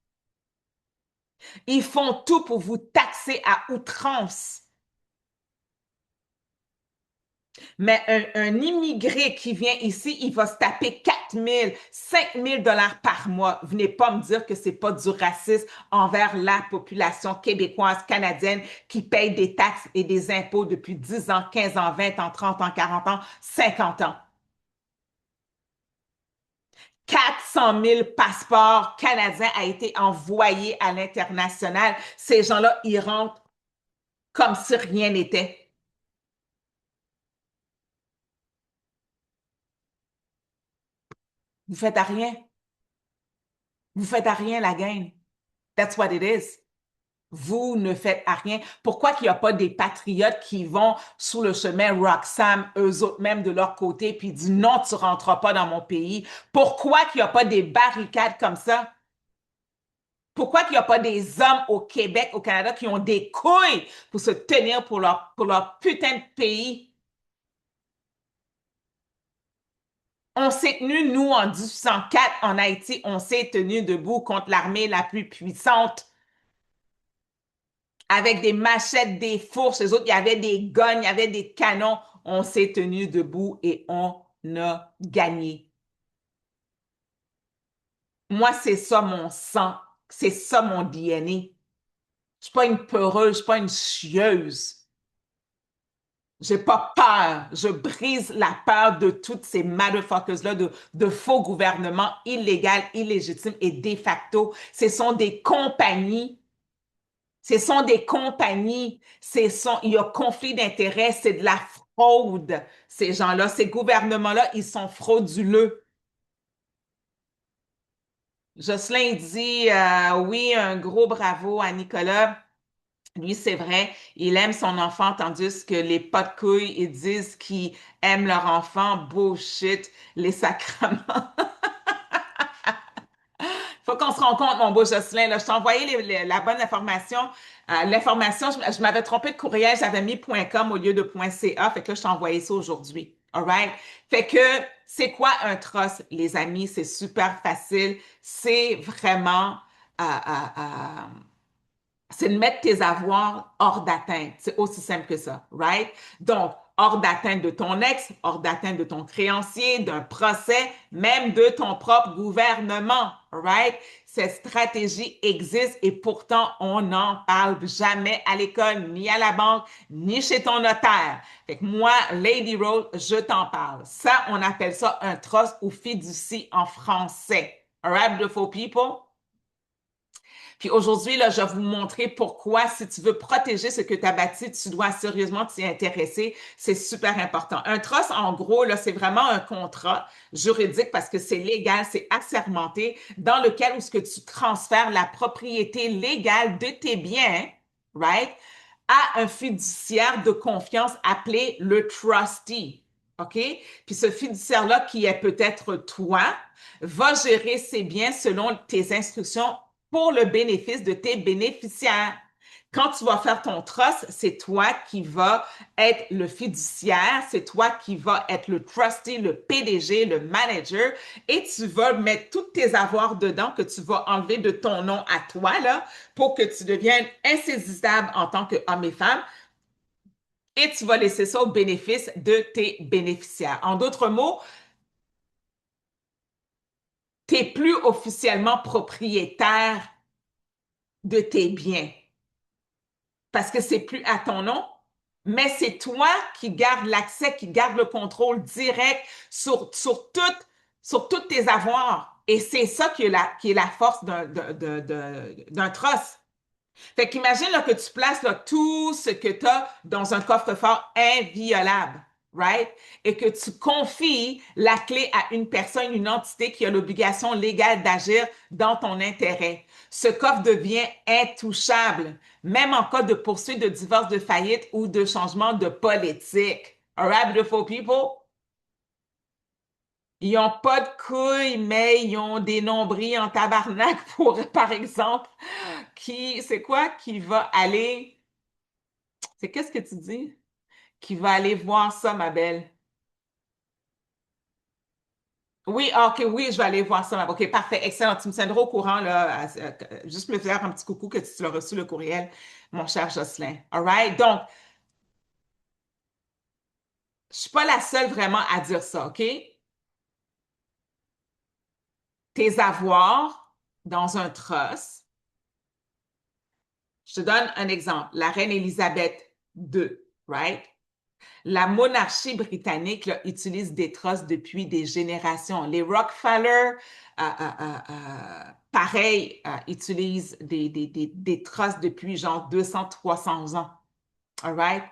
Speaker 1: Ils font tout pour vous taxer à outrance. Mais un immigré qui vient ici, il va se taper 4 000, 5 000 $ par mois. Venez pas me dire que c'est pas du racisme envers la population québécoise, canadienne, qui paye des taxes et des impôts depuis 10 ans, 15 ans, 20 ans, 30 ans, 40 ans, 50 ans. 400 000 passeports canadiens a été envoyés à l'international. Ces gens-là, ils rentrent comme si rien n'était. Vous faites à rien. Vous faites à rien la gang. That's what it is. Vous ne faites à rien. Pourquoi qu'il n'y a pas des patriotes qui vont sur le chemin Roxham, eux autres même de leur côté, puis disent non, tu ne rentreras pas dans mon pays? Pourquoi qu'il n'y a pas des barricades comme ça? Pourquoi qu'il n'y a pas des hommes au Québec, au Canada, qui ont des couilles pour se tenir pour leur putain de pays? On s'est tenu, nous, en 1804, en Haïti, on s'est tenu debout contre l'armée la plus puissante, avec des machettes, des fourches. Les autres, il y avait des guns, il y avait des canons. On s'est tenu debout et on a gagné. Moi, c'est ça mon sang. C'est ça mon DNA. Je suis pas une peureuse, je suis pas une chieuse. J'ai pas peur. Je brise la peur de toutes ces motherfuckers-là, de faux gouvernements illégaux, illégitimes et de facto. Ce sont des compagnies. Ce sont des compagnies. Il y a conflit d'intérêts. C'est de la fraude, ces gens-là. Ces gouvernements-là, ils sont frauduleux. Jocelyn dit oui, un gros bravo à Nicolas. Lui, c'est vrai, il aime son enfant, tandis que les pas de couilles, ils disent qu'ils aiment leur enfant. Bullshit, les sacrements. Faut qu'on se rencontre, mon beau Jocelyn. Là, je t'ai envoyé la bonne information. L'information, je m'avais trompé de courriel, j'avais mis .com au lieu de .ca. Fait que là, je t'ai envoyé ça aujourd'hui. All right? Fait que c'est quoi un trust, les amis? C'est super facile. C'est vraiment c'est de mettre tes avoirs hors d'atteinte. C'est aussi simple que ça, right? Donc, hors d'atteinte de ton ex, hors d'atteinte de ton créancier, d'un procès, même de ton propre gouvernement, right? Cette stratégie existe et pourtant, on n'en parle jamais à l'école, ni à la banque, ni chez ton notaire. Fait que moi, Lady Rose, je t'en parle. Ça, on appelle ça un trust ou fiducie en français. All right, beautiful people? Puis aujourd'hui, là, je vais vous montrer pourquoi, si tu veux protéger ce que tu as bâti, tu dois sérieusement t'y intéresser. C'est super important. Un trust, en gros, là, c'est vraiment un contrat juridique parce que c'est légal, c'est assermenté, dans lequel où ce que tu transfères la propriété légale de tes biens, right, à un fiduciaire de confiance appelé le trustee. OK? Puis ce fiduciaire-là, qui est peut-être toi, va gérer ses biens selon tes instructions pour le bénéfice de tes bénéficiaires. Quand tu vas faire ton trust, c'est toi qui vas être le fiduciaire, c'est toi qui vas être le trustee, le PDG, le manager, et tu vas mettre tous tes avoirs dedans que tu vas enlever de ton nom à toi, là, pour que tu deviennes insaisissable en tant qu'homme et femme, et tu vas laisser ça au bénéfice de tes bénéficiaires. En d'autres mots, tu n'es plus officiellement propriétaire de tes biens parce que c'est plus à ton nom, mais c'est toi qui gardes l'accès, qui garde le contrôle direct sur toutes tes avoirs. Et c'est ça qui est la force d'un trust. Fait qu'imagine là, que tu places là, tout ce que tu as dans un coffre-fort inviolable, right? Et que tu confies la clé à une personne, une entité qui a l'obligation légale d'agir dans ton intérêt. Ce coffre devient intouchable, même en cas de poursuite, de divorce, de faillite ou de changement de politique. All right, beautiful people? Ils n'ont pas de couilles, mais ils ont des nombrils en tabarnak pour, par exemple, c'est quoi qui va aller, c'est qu'est-ce que tu dis? Qui va aller voir ça, ma belle? Oui, ah, ok, oui, je vais aller voir ça. Ok, parfait, excellent. Tu me tiendras au courant, là, juste me faire un petit coucou que tu l'as reçu le courriel, mon cher Jocelyn. All right? Donc, Je suis pas la seule vraiment à dire ça, OK? Tes avoirs dans un trust. Je te donne un exemple. La reine Élisabeth II, right? La monarchie britannique là, utilise des trusts depuis des générations. Les Rockefeller, pareil, utilisent des trusts depuis genre 200, 300 ans. All right?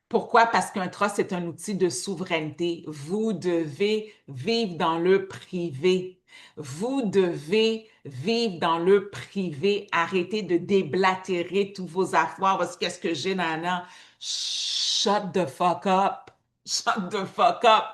Speaker 1: Pourquoi? Parce qu'un trust, c'est un outil de souveraineté. Vous devez vivre dans le privé. Vous devez vivre dans le privé. Arrêtez de déblatérer tous vos avoirs. Voici qu'est-ce que j'ai, nana. Shut the fuck up. Shut the fuck up.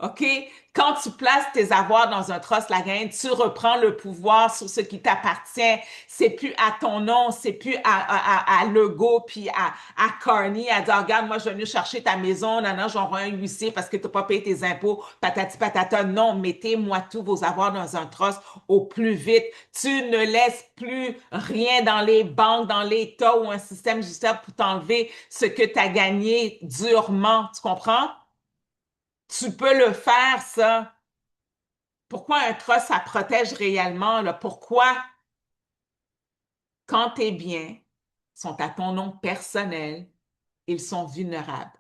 Speaker 1: OK? Quand tu places tes avoirs dans un trust, la gagne, tu reprends le pouvoir sur ce qui t'appartient. C'est plus à ton nom, c'est plus à Legault puis à Carney à dire, regarde, moi, je vais venir chercher ta maison, non, non, j'envoie un huissier parce que tu n'as pas payé tes impôts, patati patata. Non, mettez-moi tous vos avoirs dans un trust au plus vite. Tu ne laisses plus rien dans les banques, dans l'État ou un système judiciaire pour t'enlever ce que tu as gagné durement. Tu comprends? Tu peux le faire, ça. Pourquoi un trust, ça protège réellement, là? Pourquoi, quand tes biens sont à ton nom personnel, ils sont vulnérables,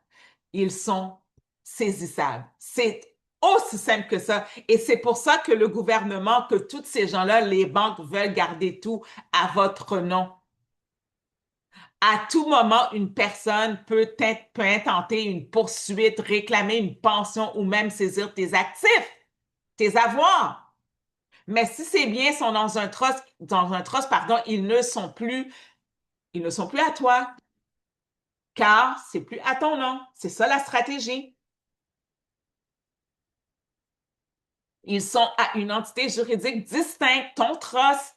Speaker 1: ils sont saisissables. C'est aussi simple que ça. Et c'est pour ça que le gouvernement, que tous ces gens-là, les banques veulent garder tout à votre nom. À tout moment, une personne peut intenter une poursuite, réclamer une pension ou même saisir tes actifs, tes avoirs. Mais si ces biens sont dans un trust, pardon, ils ne sont plus à toi, car c'est plus à ton nom. C'est ça la stratégie. Ils sont à une entité juridique distincte, ton trust,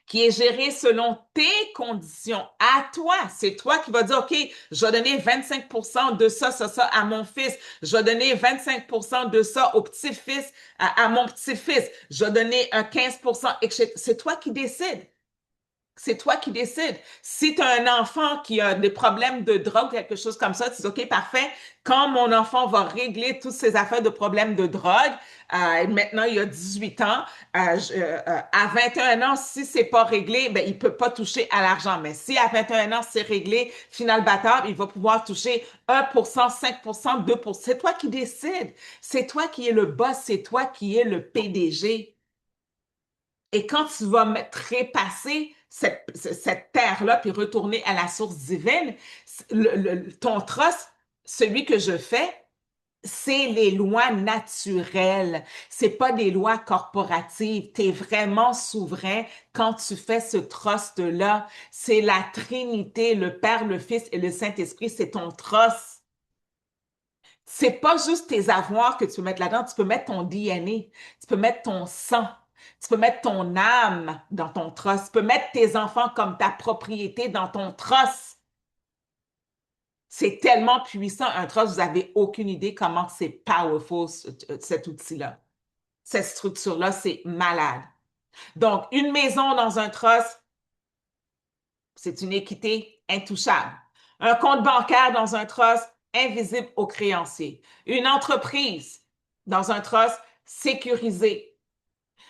Speaker 1: qui est géré selon tes conditions, à toi. C'est toi qui vas dire, OK, je vais donner 25% de ça à mon fils. Je vais donner 25% de ça au petit-fils, à mon petit-fils. Je vais donner un 15%, etc. C'est toi qui décides. C'est toi qui décides. Si tu as un enfant qui a des problèmes de drogue, quelque chose comme ça, tu dis, OK, parfait, quand mon enfant va régler toutes ses affaires de problèmes de drogue, maintenant il a 18 ans, à 21 ans, si c'est pas réglé, ben, il peut pas toucher à l'argent. Mais si à 21 ans, c'est réglé, final bâtard, il va pouvoir toucher 1%, 5%, 2%. C'est toi qui décides. C'est toi qui es le boss, c'est toi qui es le PDG. Et quand tu vas trépasser cette terre-là puis retourner à la source divine, ton trust, celui que je fais, c'est les lois naturelles. C'est pas des lois corporatives. Tu es vraiment souverain quand tu fais ce trust-là. C'est la Trinité, le Père, le Fils et le Saint-Esprit, c'est ton trust. C'est pas juste tes avoirs que tu peux mettre là-dedans, tu peux mettre ton DNA, tu peux mettre ton sang, tu peux mettre ton âme dans ton trust, tu peux mettre tes enfants comme ta propriété dans ton trust. C'est tellement puissant, un trust, vous n'avez aucune idée comment c'est powerful, cet outil-là. Cette structure-là, c'est malade. Donc, une maison dans un trust, c'est une équité intouchable. Un compte bancaire dans un trust, invisible aux créanciers. Une entreprise dans un trust, sécurisée,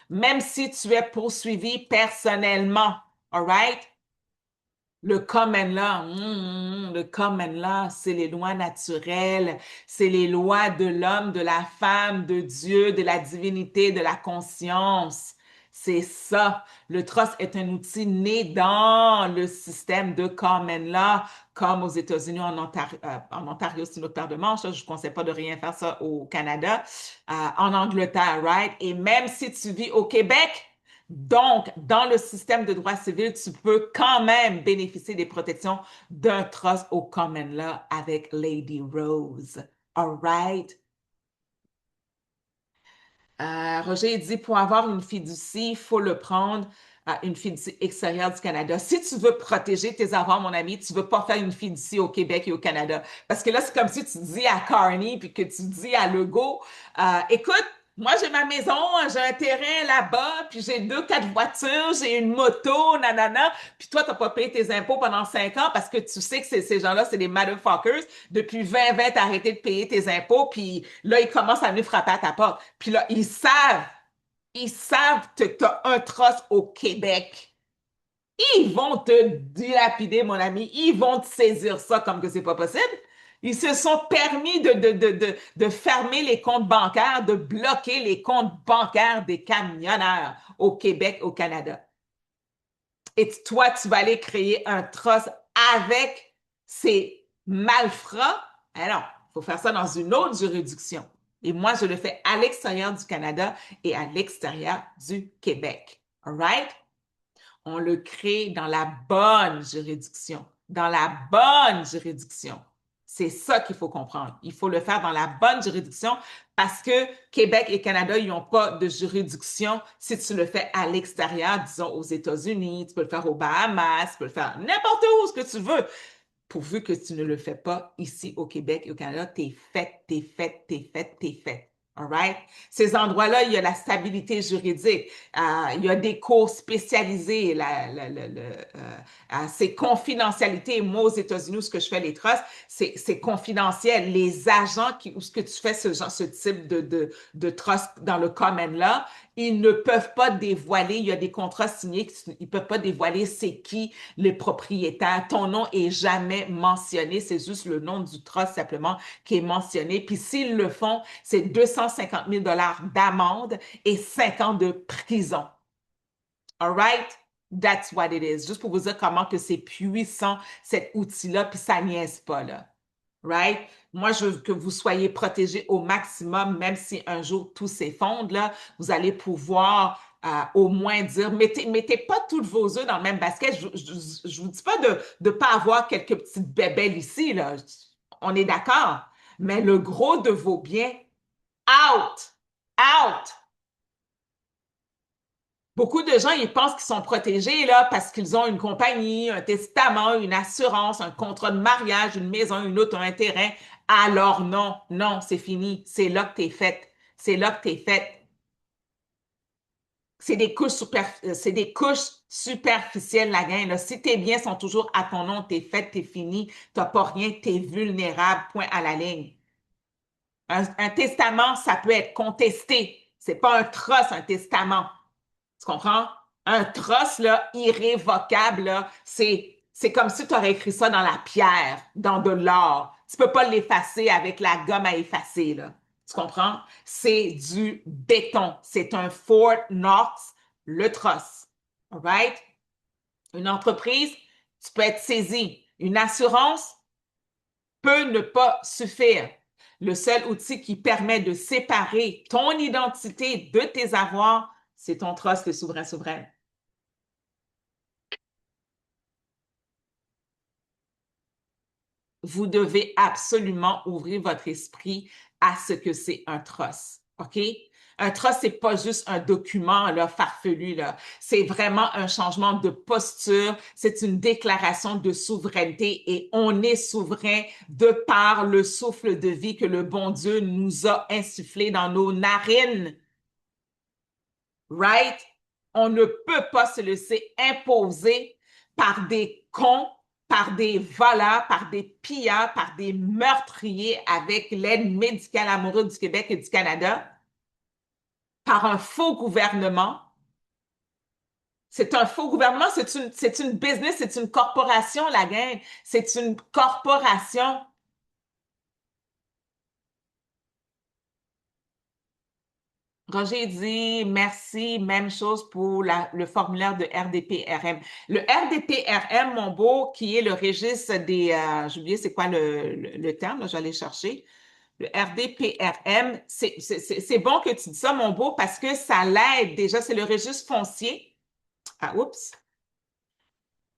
Speaker 1: même si tu es poursuivi personnellement. All right? Le common law, le common law, c'est les lois naturelles, c'est les lois de l'homme, de la femme, de Dieu, de la divinité, de la conscience. C'est ça. Le trust est un outil né dans le système de common law, comme aux États-Unis, en Ontario, c'est notre paire de manches. Je ne conseille pas de rien faire ça au Canada, en Angleterre, right? Et même si tu vis au Québec, donc, dans le système de droit civil, tu peux quand même bénéficier des protections d'un trust au common law avec Lady Rose. All right? Roger dit, pour avoir une fiducie, il faut le prendre à une fiducie extérieure du Canada. Si tu veux protéger tes avoirs, mon ami, tu ne veux pas faire une fiducie au Québec et au Canada. Parce que là, c'est comme si tu dis à Carney puis que tu dis à Legault, écoute, Moi, j'ai ma maison, j'ai un terrain là-bas, puis j'ai deux, quatre voitures, j'ai une moto, nanana. Puis toi, t'as pas payé tes impôts pendant 5 ans parce que tu sais que ces gens-là, c'est des motherfuckers. Depuis 2020, t'as arrêté de payer tes impôts, puis là, ils commencent à venir frapper à ta porte. Puis là, ils savent que t'as un trust au Québec. Ils vont te dilapider, mon ami. Ils vont te saisir ça comme que c'est pas possible. Ils se sont permis de fermer les comptes bancaires, de bloquer les comptes bancaires des camionneurs au Québec, au Canada. Et toi, tu vas aller créer un trust avec ces malfrats. Alors, il faut faire ça dans une autre juridiction. Et moi, je le fais à l'extérieur du Canada et à l'extérieur du Québec. All right? On le crée dans la bonne juridiction. Dans la bonne juridiction. C'est ça qu'il faut comprendre. Il faut le faire dans la bonne juridiction parce que Québec et Canada, ils n'ont pas de juridiction. Si tu le fais à l'extérieur, disons aux États-Unis, tu peux le faire aux Bahamas, tu peux le faire n'importe où, ce que tu veux. Pourvu que tu ne le fais pas ici au Québec et au Canada, t'es fait, t'es fait, t'es fait, t'es fait. All right? Ces endroits-là, il y a la stabilité juridique, il y a des cours spécialisés, c'est confidentialité. Moi, aux États-Unis, où ce que je fais les trusts, c'est confidentiel. Les agents où ce que tu fais ce type de trust dans le common là, ils ne peuvent pas dévoiler, il y a des contrats signés, ils ne peuvent pas dévoiler c'est qui les propriétaires. Ton nom est jamais mentionné, c'est juste le nom du trust simplement qui est mentionné. Puis s'ils le font, c'est 250 000 d'amende et 5 ans de prison. All right? That's what it is. Juste pour vous dire comment que c'est puissant, cet outil-là, puis ça niaise pas, là. Right? Moi, je veux que vous soyez protégés au maximum, même si un jour tout s'effondre, là, vous allez pouvoir au moins dire, mettez pas tous vos œufs dans le même basket. Je vous dis pas de ne pas avoir quelques petites bébelles ici, là. On est d'accord. Mais le gros de vos biens, out! Out! Beaucoup de gens, ils pensent qu'ils sont protégés là parce qu'ils ont une compagnie, un testament, une assurance, un contrat de mariage, une maison, une auto, un terrain. Alors non, non, c'est fini. C'est là que t'es faite. C'est là que t'es faite. C'est des couches superficielles, la gain. Là. Si tes biens sont toujours à ton nom, t'es faite, t'es fini, t'as pas rien, t'es vulnérable, point à la ligne. Un testament, ça peut être contesté. C'est pas un trust, un testament. Tu comprends? Un trust, là, irrévocable, là, c'est comme si tu aurais écrit ça dans la pierre, dans de l'or. Tu peux pas l'effacer avec la gomme à effacer, là. Tu comprends? C'est du béton. C'est un Fort Knox, le trust. All right? Une entreprise, tu peux être saisi. Une assurance peut ne pas suffire. Le seul outil qui permet de séparer ton identité de tes avoirs, c'est ton trust, le souverain souverain. Vous devez absolument ouvrir votre esprit à ce que c'est un trust. OK? Un trust, c'est pas juste un document là, farfelu. Là. C'est vraiment un changement de posture. C'est une déclaration de souveraineté et on est souverain de par le souffle de vie que le bon Dieu nous a insufflé dans nos narines. Right? On ne peut pas se laisser imposer par des cons, par des voleurs, par des pillards, par des meurtriers avec l'aide médicale amoureuse du Québec et du Canada, par un faux gouvernement. C'est un faux gouvernement, c'est une business, c'est une corporation, la gang. C'est une corporation. Roger dit merci, même chose pour le formulaire de RDPRM. Le RDPRM, mon beau, qui est le registre des, j'ai oublié c'est quoi le terme, là, j'allais chercher. Le RDPRM, c'est bon que tu dis ça, mon beau, parce que ça l'aide déjà, c'est le registre foncier. Ah, oups.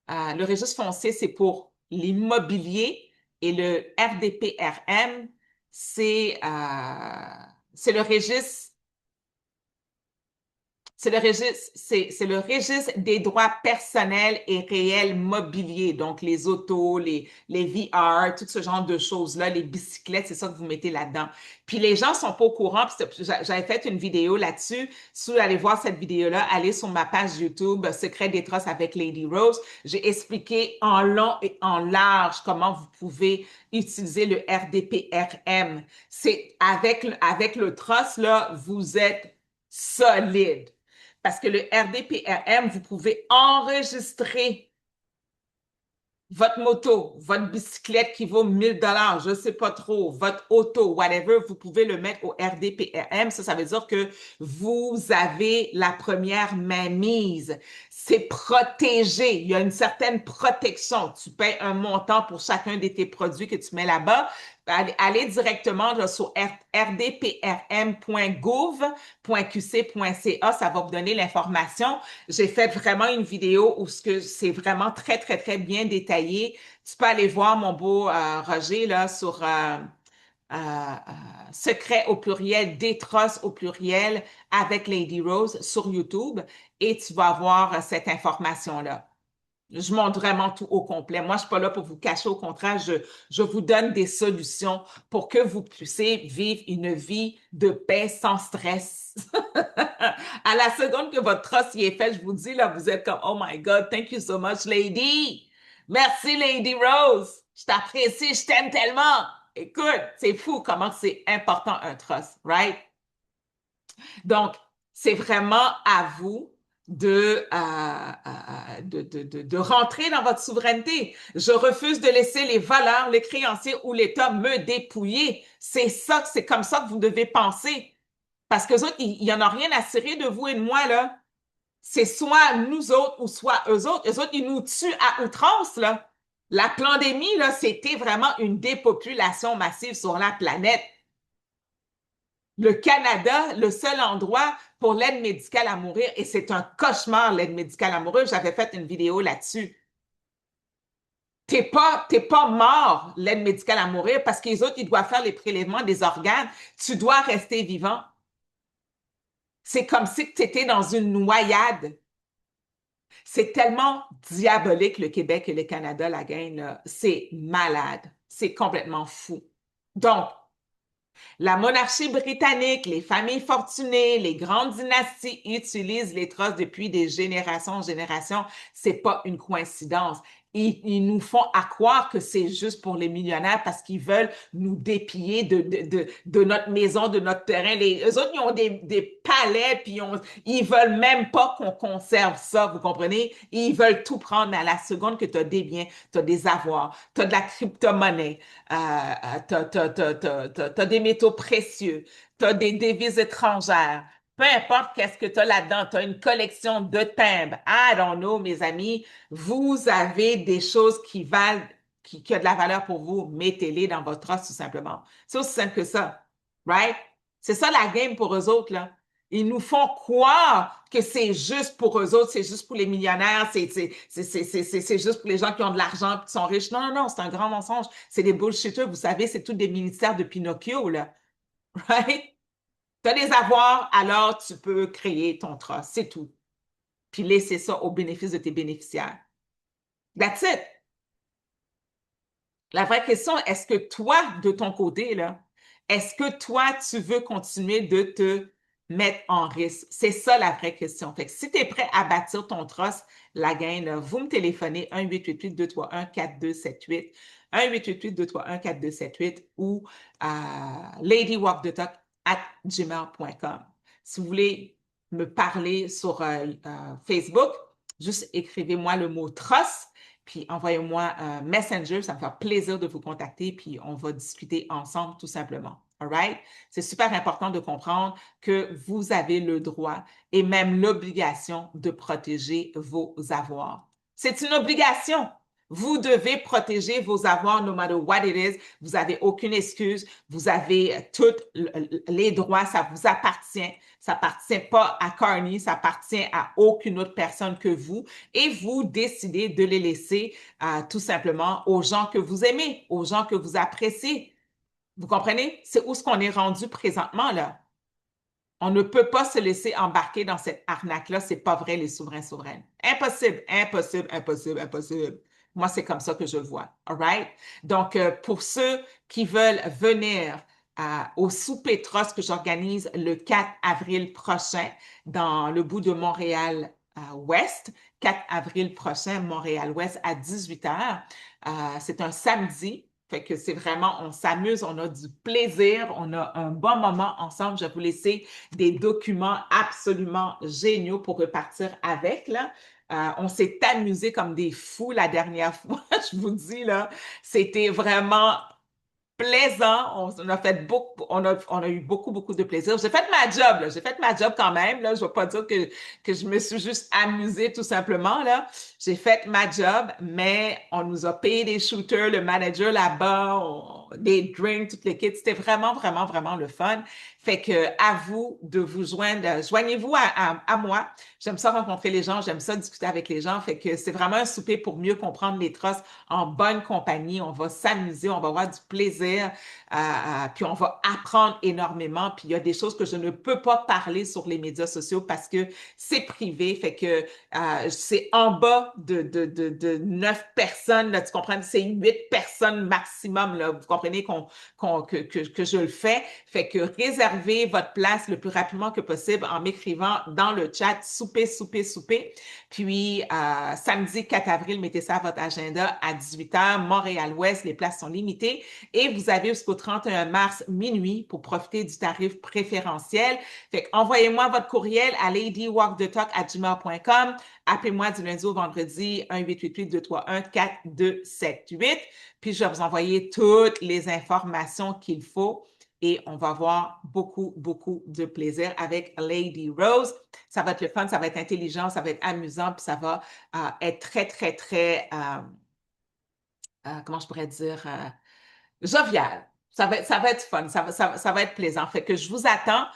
Speaker 1: Le registre foncier, c'est pour l'immobilier et le RDPRM, c'est le registre C'est le registre des droits personnels et réels mobiliers, donc les autos, les VR, tout ce genre de choses-là, les bicyclettes, c'est ça que vous mettez là-dedans. Puis les gens sont pas au courant, puis j'avais fait une vidéo là-dessus. Si vous allez voir cette vidéo-là, allez sur ma page YouTube, Secret des Trosses avec Lady Rose. J'ai expliqué en long et en large comment vous pouvez utiliser le RDPRM. C'est avec le tross, là, vous êtes solide. Parce que le RDPRM, vous pouvez enregistrer votre moto, votre bicyclette qui vaut 1000 $, je ne sais pas trop, votre auto, whatever, vous pouvez le mettre au RDPRM. Ça veut dire que vous avez la première mainmise. C'est protégé. Il y a une certaine protection. Tu payes un montant pour chacun de tes produits que tu mets là-bas. Allez directement là, sur rdprm.gouv.qc.ca, ça va vous donner l'information. J'ai fait vraiment une vidéo où c'est vraiment très, très, très bien détaillé. Tu peux aller voir mon beau Roger là sur Secret au pluriel, Détrosse au pluriel avec Lady Rose sur YouTube et tu vas voir cette information-là. Je montre vraiment tout au complet. Moi, je suis pas là pour vous cacher. Au contraire, je vous donne des solutions pour que vous puissiez vivre une vie de paix sans stress. À la seconde que votre trust y est fait, je vous dis, là, vous êtes comme, oh my God, thank you so much, lady. Merci, Lady Rose. Je t'apprécie, je t'aime tellement. Écoute, c'est fou comment c'est important un trust, right? Donc, c'est vraiment à vous de rentrer dans votre souveraineté. Je refuse de laisser les voleurs, les créanciers ou l'État me dépouiller. C'est comme ça que vous devez penser. Parce que autres, il n'y en a rien à cirer de vous et de moi, là. C'est soit nous autres ou soit eux autres. Eux autres, ils nous tuent à outrance, là. La pandémie, là, c'était vraiment une dépopulation massive sur la planète. Le Canada, le seul endroit pour l'aide médicale à mourir, et c'est un cauchemar, l'aide médicale à mourir, j'avais fait une vidéo là-dessus. T'es pas mort, l'aide médicale à mourir, parce que les autres, ils doivent faire les prélèvements des organes. Tu dois rester vivant. C'est comme si tu étais dans une noyade. C'est tellement diabolique, le Québec et le Canada, la gang, là. C'est malade. C'est complètement fou. Donc, la monarchie britannique, les familles fortunées, les grandes dynasties utilisent les trosses depuis des générations en générations. C'est pas une coïncidence. Ils nous font à croire que c'est juste pour les millionnaires parce qu'ils veulent nous dépiller de notre maison, de notre terrain. Eux autres, ils ont des palais, puis ils veulent même pas qu'on conserve ça, vous comprenez? Ils veulent tout prendre, mais à la seconde que tu as des biens, tu as des avoirs, tu as de la crypto-monnaie, t'as des métaux précieux, t'as des devises étrangères, peu importe qu'est-ce que tu as là-dedans, tu as une collection de timbres. I don't know, mes amis, vous avez des choses qui valent, qui ont de la valeur pour vous, mettez-les dans votre os tout simplement. C'est aussi simple que ça, right? C'est ça la game pour eux autres, là. Ils nous font croire que c'est juste pour eux autres, c'est juste pour les millionnaires, c'est juste pour les gens qui ont de l'argent et qui sont riches. Non, non, non, c'est un grand mensonge. C'est des bullshitters, vous savez, c'est tous des ministères de Pinocchio, là. Right? Tu as des avoirs, alors tu peux créer ton trust, c'est tout. Puis laisser ça au bénéfice de tes bénéficiaires. That's it. La vraie question, est-ce que toi, de ton côté, là, est-ce que toi, tu veux continuer de te mettre en risque? C'est ça la vraie question. Fait que si tu es prêt à bâtir ton trust, la gain, là, vous me téléphonez 1-888-231-4278, 1-888-231-4278 ou ladywalkthetalk@gmail.com. Si vous voulez me parler sur Facebook, juste écrivez-moi le mot trust puis envoyez-moi un Messenger, ça me fait plaisir de vous contacter, puis on va discuter ensemble tout simplement. All right? C'est super important de comprendre que vous avez le droit et même l'obligation de protéger vos avoirs. C'est une obligation. Vous devez protéger vos avoirs no matter what it is. Vous n'avez aucune excuse. Vous avez tous les droits. Ça vous appartient. Ça appartient pas à Carney. Ça appartient à aucune autre personne que vous. Et vous décidez de les laisser tout simplement aux gens que vous aimez, aux gens que vous appréciez. Vous comprenez? C'est où ce qu'on est rendu présentement, là. On ne peut pas se laisser embarquer dans cette arnaque-là. C'est pas vrai, les souverains souveraines. Impossible, impossible, impossible, impossible. Moi, c'est comme ça que je le vois. All right? Donc, pour ceux qui veulent venir au souper Trost que j'organise le 4 avril prochain dans le bout de Montréal Ouest, 4 avril prochain, Montréal Ouest à 18 heures. C'est un samedi. Fait que c'est vraiment, on s'amuse, on a du plaisir, on a un bon moment ensemble. Je vais vous laisser des documents absolument géniaux pour repartir avec, là. On s'est amusé comme des fous la dernière fois, je vous dis, là. C'était vraiment plaisant. On a fait beaucoup, on a eu beaucoup, beaucoup de plaisir. J'ai fait ma job, là. J'ai fait ma job quand même, là. Je ne vais pas dire que je me suis juste amusée tout simplement, là. J'ai fait ma job, mais on nous a payé des shooters, le manager là-bas, des drinks, toute l'équipe. C'était vraiment, vraiment, vraiment le fun. Fait que à vous de vous joindre. Joignez-vous à moi. J'aime ça rencontrer les gens, j'aime ça discuter avec les gens. Fait que c'est vraiment un souper pour mieux comprendre les trusts en bonne compagnie. On va s'amuser, on va avoir du plaisir, puis on va apprendre énormément. Puis il y a des choses que je ne peux pas parler sur les médias sociaux parce que c'est privé. Fait que c'est en bas de 9 personnes, là, tu comprends? C'est 8 personnes maximum, là. Vous comprenez que je le fais. Fait que réservez votre place le plus rapidement que possible en m'écrivant dans le chat souper, souper, souper. Puis, samedi 4 avril, mettez ça à votre agenda à 18 heures, Montréal-Ouest, les places sont limitées. Et vous avez jusqu'au 31 mars minuit pour profiter du tarif préférentiel. Fait que envoyez-moi votre courriel à ladywalkthetalk@gmail.com. Appelez-moi du lundi au vendredi 1-888-231-4278. Puis, je vais vous envoyer toutes les informations qu'il faut et on va avoir beaucoup, beaucoup de plaisir avec Lady Rose. Ça va être le fun, ça va être intelligent, ça va être amusant, puis ça va être très, très, très, comment je pourrais dire, jovial. Ça va être fun, ça va être plaisant. Fait que je vous attends,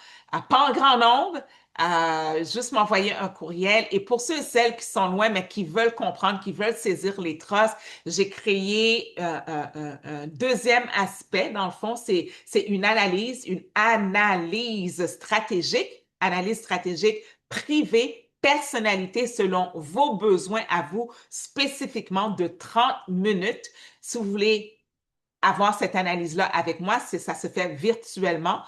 Speaker 1: pas en grand nombre, juste m'envoyer un courriel. Et pour ceux et celles qui sont loin, mais qui veulent comprendre, qui veulent saisir les trusts, j'ai créé un deuxième aspect. Dans le fond, c'est une analyse stratégique privée, personnalité selon vos besoins à vous, spécifiquement de 30 minutes. Si vous voulez avoir cette analyse-là avec moi, ça se fait virtuellement.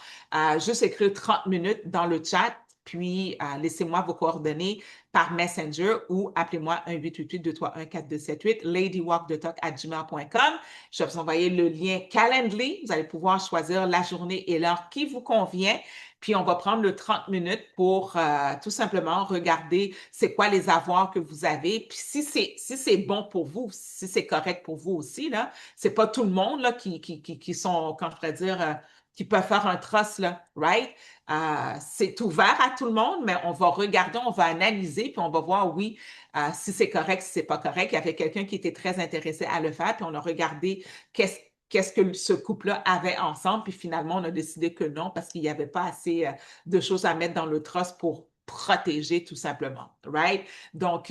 Speaker 1: Juste écrire 30 minutes dans le chat, puis laissez-moi vos coordonnées par Messenger ou appelez-moi 1-888-231-4278, ladywalkthetalk@gmail.com. Je vais vous envoyer le lien Calendly. Vous allez pouvoir choisir la journée et l'heure qui vous convient. Puis, on va prendre le 30 minutes pour tout simplement regarder c'est quoi les avoirs que vous avez. Puis, si c'est bon pour vous, si c'est correct pour vous aussi, là, c'est pas tout le monde là, qui sont, quand je pourrais dire, qui peuvent faire un trust, là, right? C'est ouvert à tout le monde, mais on va regarder, on va analyser, puis on va voir, oui, si c'est correct, si c'est pas correct. Il y avait quelqu'un qui était très intéressé à le faire, puis on a regardé qu'est-ce que ce couple-là avait ensemble, puis finalement, on a décidé que non, parce qu'il n'y avait pas assez de choses à mettre dans le trust pour protéger tout simplement, right? Donc,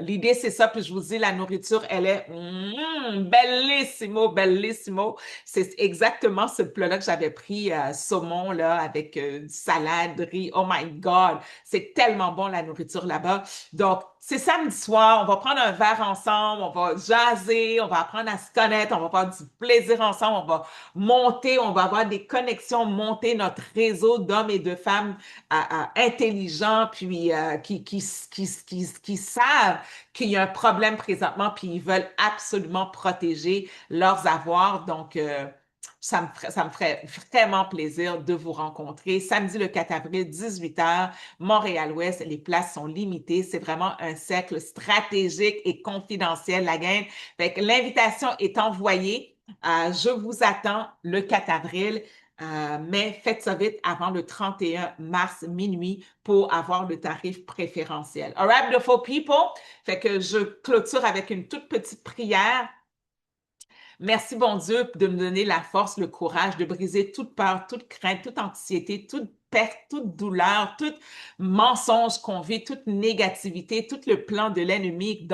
Speaker 1: l'idée, c'est ça. Puis je vous dis, la nourriture, elle est bellissimo, bellissimo. C'est exactement ce plat-là que j'avais pris, saumon, là, avec salade, riz. Oh my God! C'est tellement bon, la nourriture là-bas. Donc, c'est samedi soir, on va prendre un verre ensemble, on va jaser, on va apprendre à se connaître, on va avoir du plaisir ensemble, on va monter, on va avoir des connexions, monter notre réseau d'hommes et de femmes intelligents, puis qui savent qu'il y a un problème présentement, puis ils veulent absolument protéger leurs avoirs. Donc, ça me ferait vraiment plaisir de vous rencontrer. Samedi le 4 avril, 18 heures, Montréal-Ouest, les places sont limitées. C'est vraiment un cercle stratégique et confidentiel, la gang. Fait que l'invitation est envoyée. Je vous attends le 4 avril. Mais faites ça vite avant le 31 mars minuit pour avoir le tarif préférentiel. All right, beautiful people. Fait que je clôture avec une toute petite prière. Merci, bon Dieu, de me donner la force, le courage de briser toute peur, toute crainte, toute anxiété, toute perte, toute douleur, tout mensonge qu'on vit, toute négativité, tout le plan de l'ennemi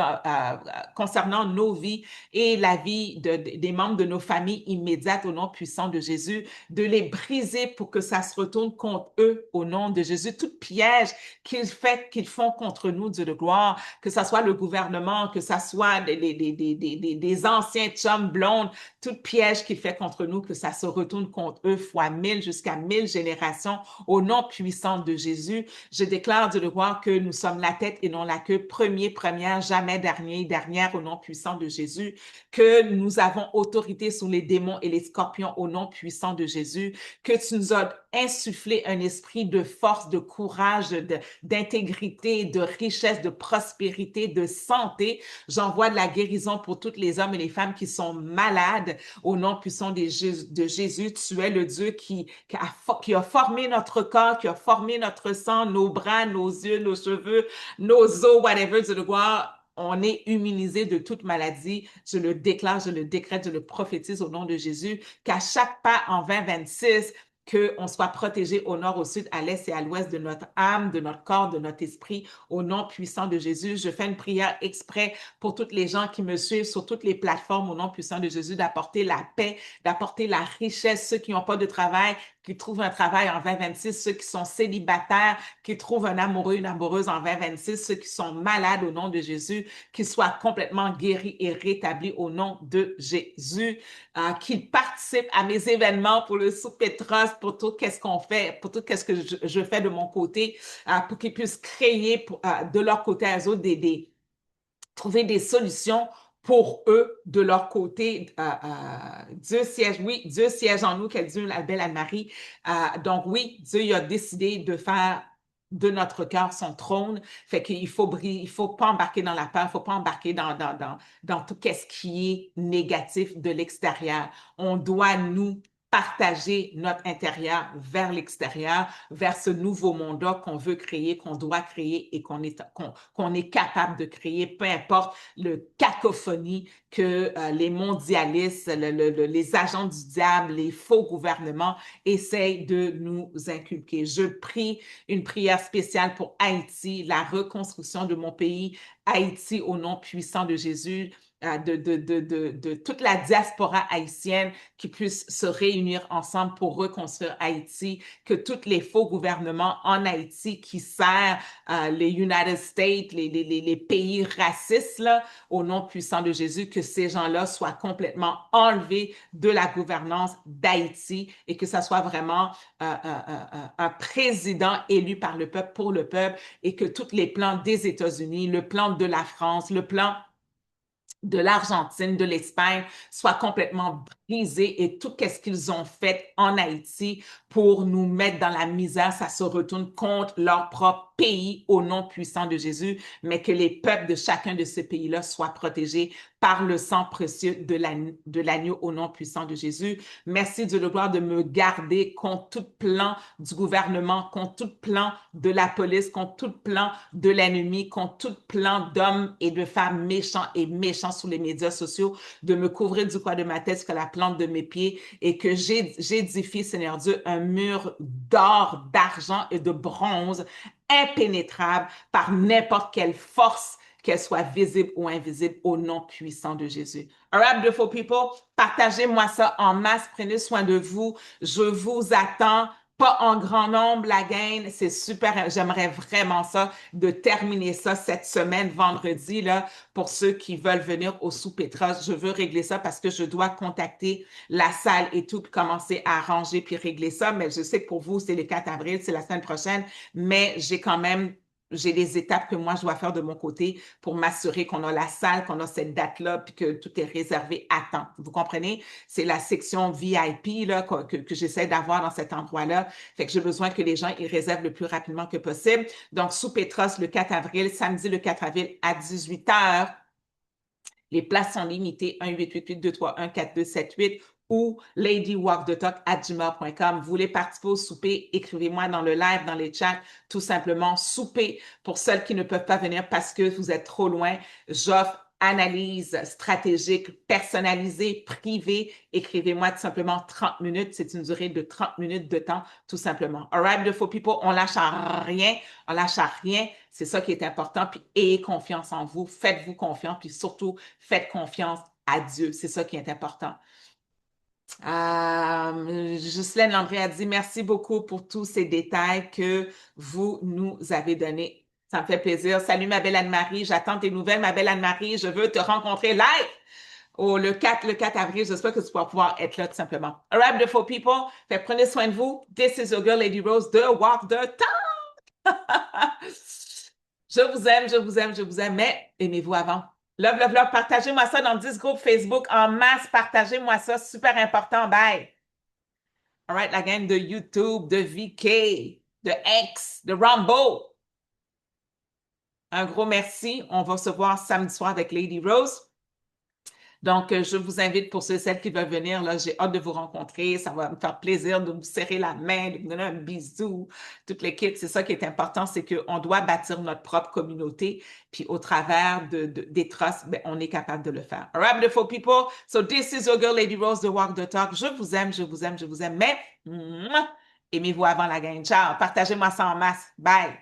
Speaker 1: concernant nos vies et la vie des membres de nos familles immédiates au nom puissant de Jésus, de les briser pour que ça se retourne contre eux au nom de Jésus. Tout piège qu'ils font contre nous, Dieu de gloire, que ce soit le gouvernement, que ce soit des anciens chums blondes, tout piège qu'il fait contre nous, que ça se retourne contre eux fois 1000 jusqu'à 1000 générations au nom puissant de Jésus. Je déclare, Dieu de gloire, que nous sommes la tête et non la queue, premier, première, jamais dernier, dernière au nom puissant de Jésus, que nous avons autorité sur les démons et les scorpions au nom puissant de Jésus, que tu nous as insufflé un esprit de force, de courage, d'intégrité, de richesse, de prospérité, de santé. J'envoie de la guérison pour tous les hommes et les femmes qui sont malades au nom puissant de Jésus. Tu es le Dieu qui a formé notre corps, qui a formé notre sang, nos bras, nos yeux, nos cheveux, nos os, whatever, Dieu de gloire. On est immunisé de toute maladie. Je le déclare, je le décrète, je le prophétise au nom de Jésus, qu'à chaque pas en 2026, qu'on soit protégé au nord, au sud, à l'est et à l'ouest de notre âme, de notre corps, de notre esprit, au nom puissant de Jésus. Je fais une prière exprès pour toutes les gens qui me suivent sur toutes les plateformes, au nom puissant de Jésus, d'apporter la paix, d'apporter la richesse, ceux qui n'ont pas de travail, qui trouvent un travail en 2026, ceux qui sont célibataires, qui trouvent un amoureux, une amoureuse en 2026, ceux qui sont malades au nom de Jésus, qu'ils soient complètement guéris et rétablis au nom de Jésus, qu'ils participent à mes événements pour le souper de trust, pour tout qu'est-ce qu'on fait, pour tout qu'est-ce que je fais de mon côté, pour qu'ils puissent créer de leur côté à eux trouver des solutions pour eux de leur côté. Dieu siège, oui, Dieu siège en nous, quel Dieu, la belle Anne-Marie. Donc oui, Dieu a décidé de faire de notre cœur son trône. Fait qu'il faut briller, il faut pas embarquer dans la peur, il faut pas embarquer dans tout ce qui est négatif de l'extérieur. On doit nous partager notre intérieur vers l'extérieur, vers ce nouveau monde qu'on veut créer, qu'on doit créer et qu'on est capable de créer, peu importe le cacophonie que les mondialistes, les agents du diable, les faux gouvernements essayent de nous inculquer. Je prie une prière spéciale pour Haïti, la reconstruction de mon pays, Haïti au nom puissant de Jésus, de toute la diaspora haïtienne qui puisse se réunir ensemble pour reconstruire Haïti, que tous les faux gouvernements en Haïti qui servent les United States, les pays racistes, là, au nom puissant de Jésus, que ces gens-là soient complètement enlevés de la gouvernance d'Haïti et que ça soit vraiment un président élu par le peuple, pour le peuple, et que tous les plans des États-Unis, le plan de la France, le plan de l'Argentine, de l'Espagne, soit complètement brisé et tout ce qu'ils ont fait en Haïti pour nous mettre dans la misère, ça se retourne contre leur propre pays au nom puissant de Jésus, mais que les peuples de chacun de ces pays-là soient protégés par le sang précieux de l'agneau au nom puissant de Jésus. Merci Dieu de gloire de me garder contre tout plan du gouvernement, contre tout plan de la police, contre tout plan de l'ennemi, contre tout plan d'hommes et de femmes méchants et méchants sur les médias sociaux, de me couvrir du coin de ma tête jusqu'à la plante de mes pieds et que j'édifie, Seigneur Dieu, un mur d'or, d'argent et de bronze impénétrable par n'importe quelle force, qu'elle soit visible ou invisible, au nom puissant de Jésus. All right, beautiful people, partagez-moi ça en masse, prenez soin de vous. Je vous attends. Pas en grand nombre, la gang, c'est super. J'aimerais vraiment ça, de terminer ça cette semaine, vendredi, là, pour ceux qui veulent venir au souper Trust. Je veux régler ça parce que je dois contacter la salle et tout, puis commencer à arranger puis régler ça. Mais je sais que pour vous, c'est le 4 avril, c'est la semaine prochaine, mais j'ai des étapes que moi, je dois faire de mon côté pour m'assurer qu'on a la salle, qu'on a cette date-là, puis que tout est réservé à temps. Vous comprenez? C'est la section VIP là, que j'essaie d'avoir dans cet endroit-là. Fait que j'ai besoin que les gens y réservent le plus rapidement que possible. Donc, Souper Trust le 4 avril, samedi le 4 avril à 18 h. Les places sont limitées, 1-888-231-4278 ou ladywalkthetalk@gmail.com. Vous voulez participer au souper, écrivez-moi dans le live, dans les chats, tout simplement souper. Pour celles qui ne peuvent pas venir parce que vous êtes trop loin, j'offre analyse stratégique, personnalisée, privée, écrivez-moi tout simplement 30 minutes. C'est une durée de 30 minutes de temps, tout simplement. All right, beautiful people, on lâche à rien, on lâche à rien. C'est ça qui est important. Puis ayez confiance en vous, faites-vous confiance, puis surtout, faites confiance à Dieu. C'est ça qui est important. Ghislaine Landry a dit merci beaucoup pour tous ces détails que vous nous avez donnés. Ça me fait plaisir. Salut ma belle Anne-Marie, j'attends tes nouvelles, ma belle Anne-Marie. Je veux te rencontrer live le 4 avril. J'espère que tu pourras pouvoir être là tout simplement. All right, beautiful people. Fait, prenez soin de vous. This is your girl Lady Rose de Walk the Talk. Je vous aime, je vous aime, je vous aime, mais aimez-vous avant. Love, love, love. Partagez-moi ça dans 10 groupes Facebook en masse. Partagez-moi ça. Super important. Bye. All right, la gang de YouTube, de VK, de X, de Rumble. Un gros merci. On va se voir samedi soir avec Lady Rose. Donc, je vous invite pour ceux et celles qui veulent venir, là, j'ai hâte de vous rencontrer. Ça va me faire plaisir de vous serrer la main, de vous donner un bisou, toute l'équipe. C'est ça qui est important, c'est qu'on doit bâtir notre propre communauté. Puis au travers des trusts, ben, on est capable de le faire. All right, beautiful people. So this is your girl, Lady Rose, de Walk the Talk. Je vous aime, je vous aime, je vous aime. Mais aimez-vous avant la gang. Ciao. Partagez-moi ça en masse. Bye.